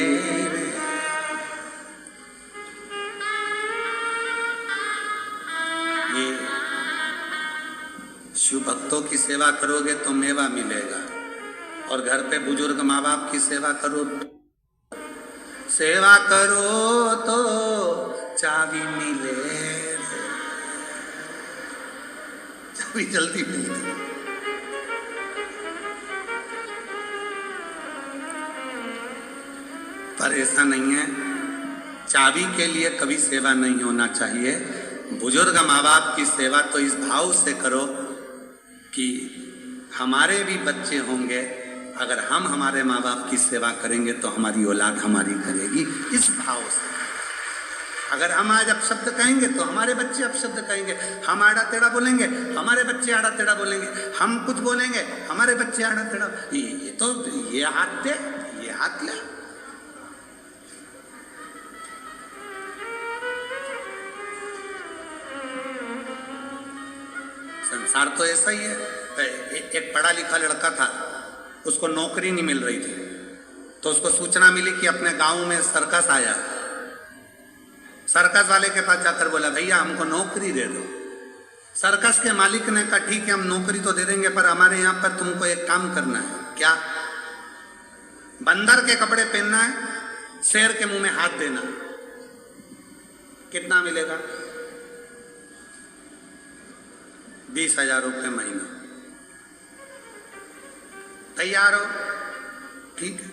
ये शिव भक्तों की सेवा करोगे तो मेवा मिलेगा, और घर पे बुजुर्ग माँ बाप की सेवा करो, सेवा करो तो चाबी मिले। चाबी जल्दी मिलती है। पर ऐसा नहीं है, चाबी के लिए कभी सेवा नहीं होना चाहिए। बुजुर्ग माँ बाप की सेवा तो इस भाव से करो कि हमारे भी बच्चे होंगे, अगर हम हमारे माँ बाप की सेवा करेंगे तो हमारी औलाद हमारी करेगी, इस भाव से। अगर हम आज अपशब्द कहेंगे तो हमारे बच्चे अपशब्द कहेंगे, हम आड़ा टेढ़ा बोलेंगे हमारे बच्चे आड़ा टेढ़ा बोलेंगे, हम कुछ बोलेंगे हमारे बच्चे आड़ा टेढ़ा। ये तो ये हाथ दे, ये हाथ ले। संसार तो ऐसा ही है। एक पढ़ा लिखा लड़का था, उसको नौकरी नहीं मिल रही थी, तो उसको सूचना मिली कि अपने गांव में सर्कस आया। सर्कस वाले के पास जाकर बोला भैया हमको नौकरी दे दो। सर्कस के मालिक ने कहा ठीक है हम नौकरी तो दे देंगे, पर हमारे यहाँ पर तुमको एक काम करना है। क्या? बंदर के कपड़े पहनना है, शेर के मुंह में हाथ देना। कितना मिलेगा? 20,000 रुपये महीना। तैयार हो? ठीक है।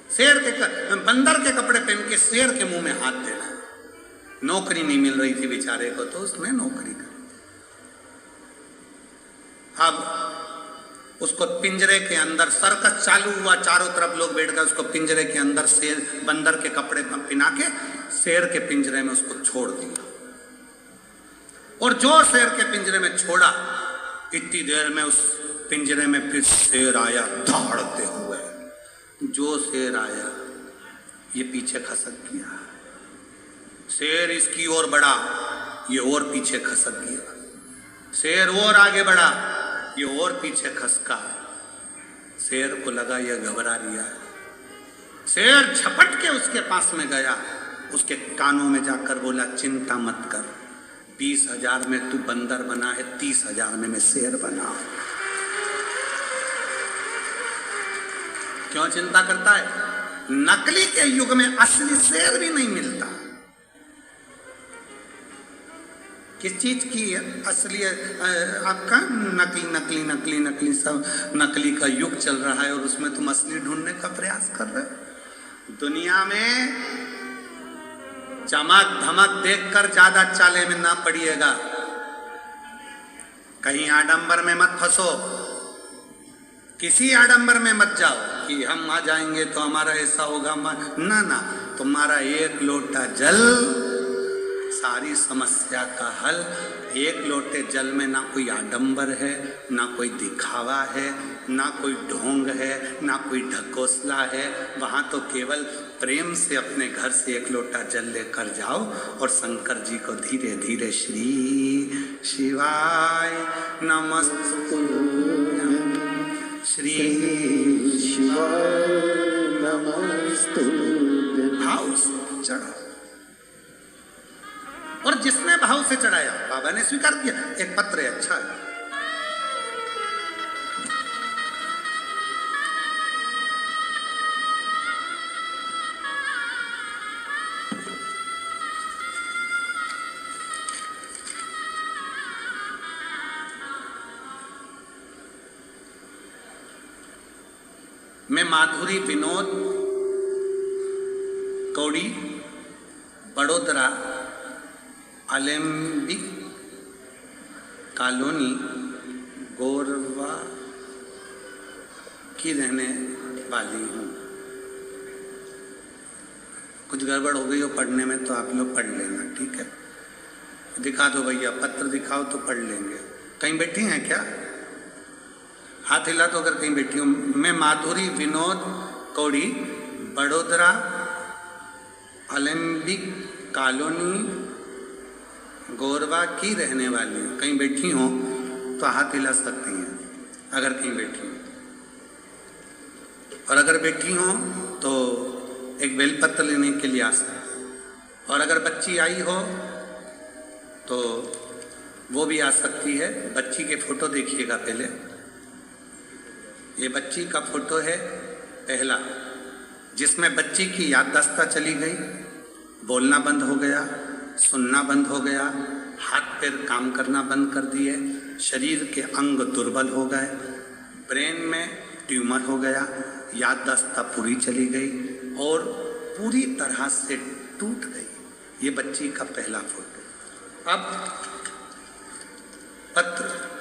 शेर के बंदर के कपड़े पहन के शेर के मुंह में हाथ देना। नौकरी नहीं मिल रही थी बेचारे को, तो उसने नौकरी कर। अब उसको पिंजरे के अंदर, सर्कस चालू हुआ, चारों तरफ लोग बैठ गए, उसको पिंजरे के अंदर शेर बंदर के कपड़े पिना के शेर के पिंजरे में उसको छोड़ दिया। और जो शेर के पिंजरे में छोड़ा, इतनी देर में उस पिंजरे में फिर शेर आया दौड़ते हुए। जो शेर आया ये पीछे खसक गया। शेर इसकी ओर बढ़ा, ये और पीछे खसक गया। शेर और आगे बढ़ा, ये और पीछे खसका। शेर को लगा ये घबरा रहा है। शेर झपट के उसके पास में गया, उसके कानों में जाकर बोला चिंता मत कर, 20,000 में तू बंदर बना है, 30,000 में मैं शेर बना। क्यों चिंता करता है? नकली के युग में असली शेर भी नहीं मिलता। किस चीज की असली आपका? नकली नकली नकली नकली, सब नकली का युग चल रहा है और उसमें तुम असली ढूंढने का प्रयास कर रहे हो। दुनिया में चमक धमक देखकर ज्यादा चाले में ना पड़िएगा। कहीं आडंबर में मत फंसो, किसी आडंबर में मत जाओ कि हम आ जाएंगे तो हमारा ऐसा होगा। ना ना, तुम्हारा एक लोटा जल सारी समस्या का हल। एक लोटे जल में ना कोई आडंबर है, ना कोई दिखावा है, ना कोई ढोंग है, ना कोई ढकोसला है। वहां तो केवल प्रेम से अपने घर से एक लोटा जल लेकर जाओ और शंकर जी को धीरे धीरे श्री शिवाय नमस्तु, श्री शिवाय नमस्तु भाव से चढ़ो। और जिसने भाव से चढ़ाया बाबा ने स्वीकार किया। एक पत्र है, अच्छा है। मैं माधुरी विनोद कौड़ी, बड़ोदरा, अलेम्बिक कॉलोनी, गोरवा की रहने वाली हूँ। कुछ गड़बड़ हो गई हो पढ़ने में तो आप लोग पढ़ लेना, ठीक है? दिखा दो भैया, पत्र दिखाओ तो पढ़ लेंगे। कहीं बैठी हैं क्या? हाथ हिला तो अगर कहीं बैठी हूँ। मैं माधुरी विनोद कौड़ी, बड़ोदरा, अलेम्बिक कॉलोनी, गोरवा की रहने वाली हूँ। कहीं बैठी हो तो हाथ हिला सकती हैं अगर कहीं बैठी हो, और अगर बैठी हो तो एक बेलपत्र लेने के लिए आ सकती। और अगर बच्ची आई हो तो वो भी आ सकती है। बच्ची के फोटो देखिएगा पहले। ये बच्ची का फोटो है पहला, जिसमें बच्ची की याददाश्त चली गई, बोलना बंद हो गया, सुनना बंद हो गया, हाथ पैर काम करना बंद कर दिए, शरीर के अंग दुर्बल हो गए, ब्रेन में ट्यूमर हो गया, याददाश्त पूरी चली गई और पूरी तरह से टूट गई। ये बच्ची का पहला फोटो। अब पत्र।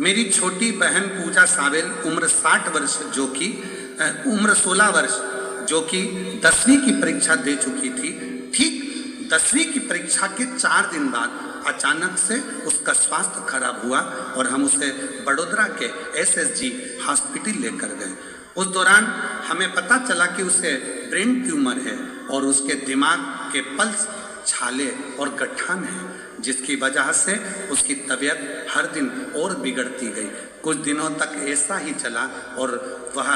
मेरी छोटी बहन पूजा सावेल, उम्र 60 वर्ष, जो कि उम्र 16 वर्ष, जो कि 10वीं की परीक्षा दे चुकी थी, ठीक 10वीं की परीक्षा के 4 दिन बाद अचानक से उसका स्वास्थ्य खराब हुआ और हम उसे बड़ोदरा के SSG हॉस्पिटल लेकर गए। उस दौरान हमें पता चला कि उसे ब्रेन ट्यूमर है और उसके दिमाग के पल्स, छाले और गठान है, जिसकी वजह से उसकी तबीयत हर दिन और बिगड़ती गई। कुछ दिनों तक ऐसा ही चला और वह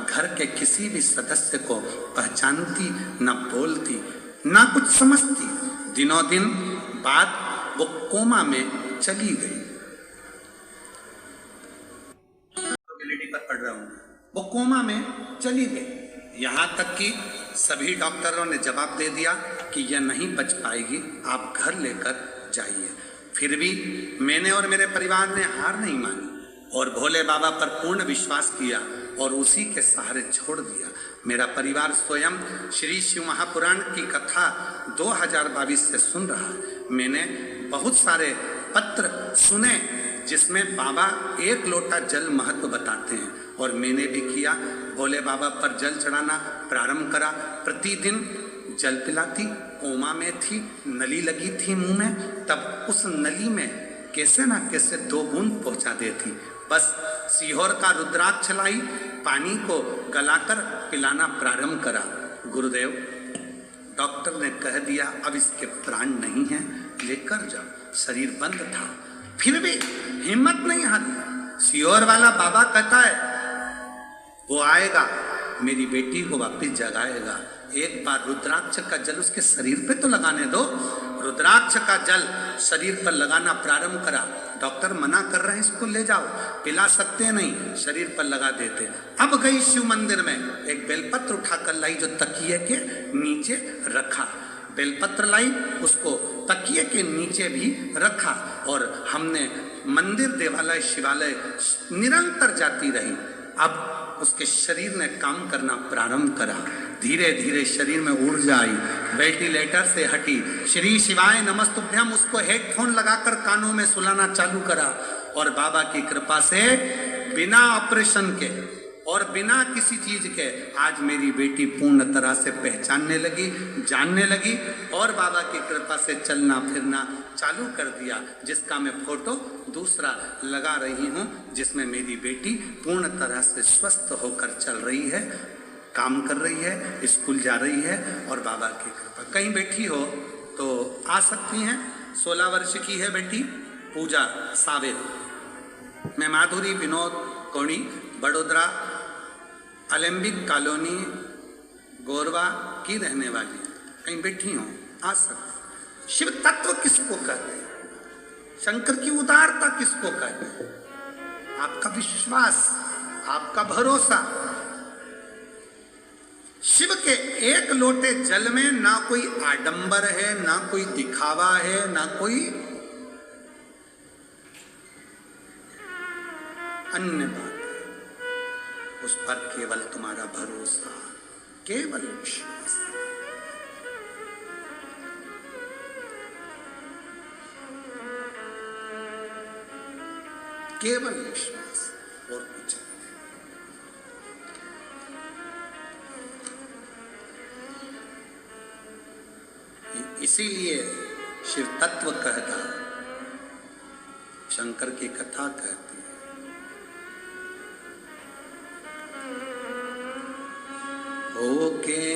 घर के किसी भी सदस्य को पहचानती, न बोलती, न कुछ समझती। दिनों दिन बाद वो कोमा में चली गई। पर पढ़ रहा हूं, वो कोमा में चली गई। यहां तक कि सभी डॉक्टरों ने जवाब दे दिया कि यह नहीं बच पाएगी, आप घर लेकर जाइए। फिर भी मैंने और मेरे परिवार ने हार नहीं मानी और भोले बाबा पर पूर्ण विश्वास किया और उसी के सहारे छोड़ दिया। मेरा परिवार स्वयं श्री शिव महापुराण की कथा 2022 से सुन रहा है। मैंने बहुत सारे पत्र सुने जिसमें बाबा 1 लोटा जल महत्व बताते हैं और मैंने भी किया। भोले बाबा पर जल चढ़ाना प्रारंभ करा। प्रतिदिन जल पिलाती, कोमा में थी, नली लगी थी मुंह में, तब उस नली में कैसे ना कैसे 2 बूंद पहुंचा देती। बस सीहोर का रुद्राक्ष लाई, पानी को गलाकर पिलाना प्रारंभ करा। गुरुदेव, डॉक्टर ने कह दिया अब इसके प्राण नहीं हैं, लेकर जाओ। शरीर बंद था, फिर भी हिम्मत नहीं हारी। सीहोर वाला बाबा कहता है वो आएगा, मेरी बेटी को वापस जगाएगा। एक बार रुद्राक्ष का जल उसके शरीर पे तो लगाने दो। रुद्राक्ष का जल शरीर पर लगाना प्रारंभ करा। डॉक्टर मना कर रहे हैं, इसको ले जाओ, पिला सकते नहीं, शरीर पर लगा देते। अब गई शिव मंदिर में, एक बेलपत्र उठाकर लाई जो तकिए के नीचे रखा। बेलपत्र लाई, उसको तकिए के नीचे भी रखा और हमने मंदिर, देवालय, शिवालय निरंतर जाती रही। अब उसके शरीर ने काम करना प्रारंभ करा। धीरे धीरे शरीर में ऊर्जा आई, वेंटिलेटर से हटी। श्री शिवाय नमस्तुभ्यम उसको हेडफोन लगाकर कानों में सुलाना चालू करा और बाबा की कृपा से बिना ऑपरेशन के और बिना किसी चीज के आज मेरी बेटी पूर्ण तरह से पहचानने लगी, जानने लगी और बाबा की कृपा से चलना फिरना चालू कर दिया, जिसका मैं फोटो दूसरा लगा रही हूं, जिसमें मेरी बेटी पूर्ण तरह से स्वस्थ होकर चल रही है, काम कर रही है, स्कूल जा रही है और बाबा की कृपा। कहीं बैठी हो तो आ सकती हैं। 16 वर्ष की है बेटी पूजा सावेद। मैं माधुरी विनोद कोणी, बड़ोदरा अलेम्बिक कॉलोनी गोरवा की रहने वाली है। कहीं बैठी हो, आ सकते। शिव तत्व किसको कहते हैं? शंकर की उदारता किसको कहते हैं? आपका विश्वास, आपका भरोसा। शिव के 1 लोटे जल में ना कोई आडंबर है, ना कोई दिखावा है, ना कोई अन्य बात है। उस पर केवल तुम्हारा भरोसा, केवल विश्वास। केवल विश्वास और कुछ नहीं। इसीलिए शिव तत्व कहता, शंकर की कथा कहती है। ओके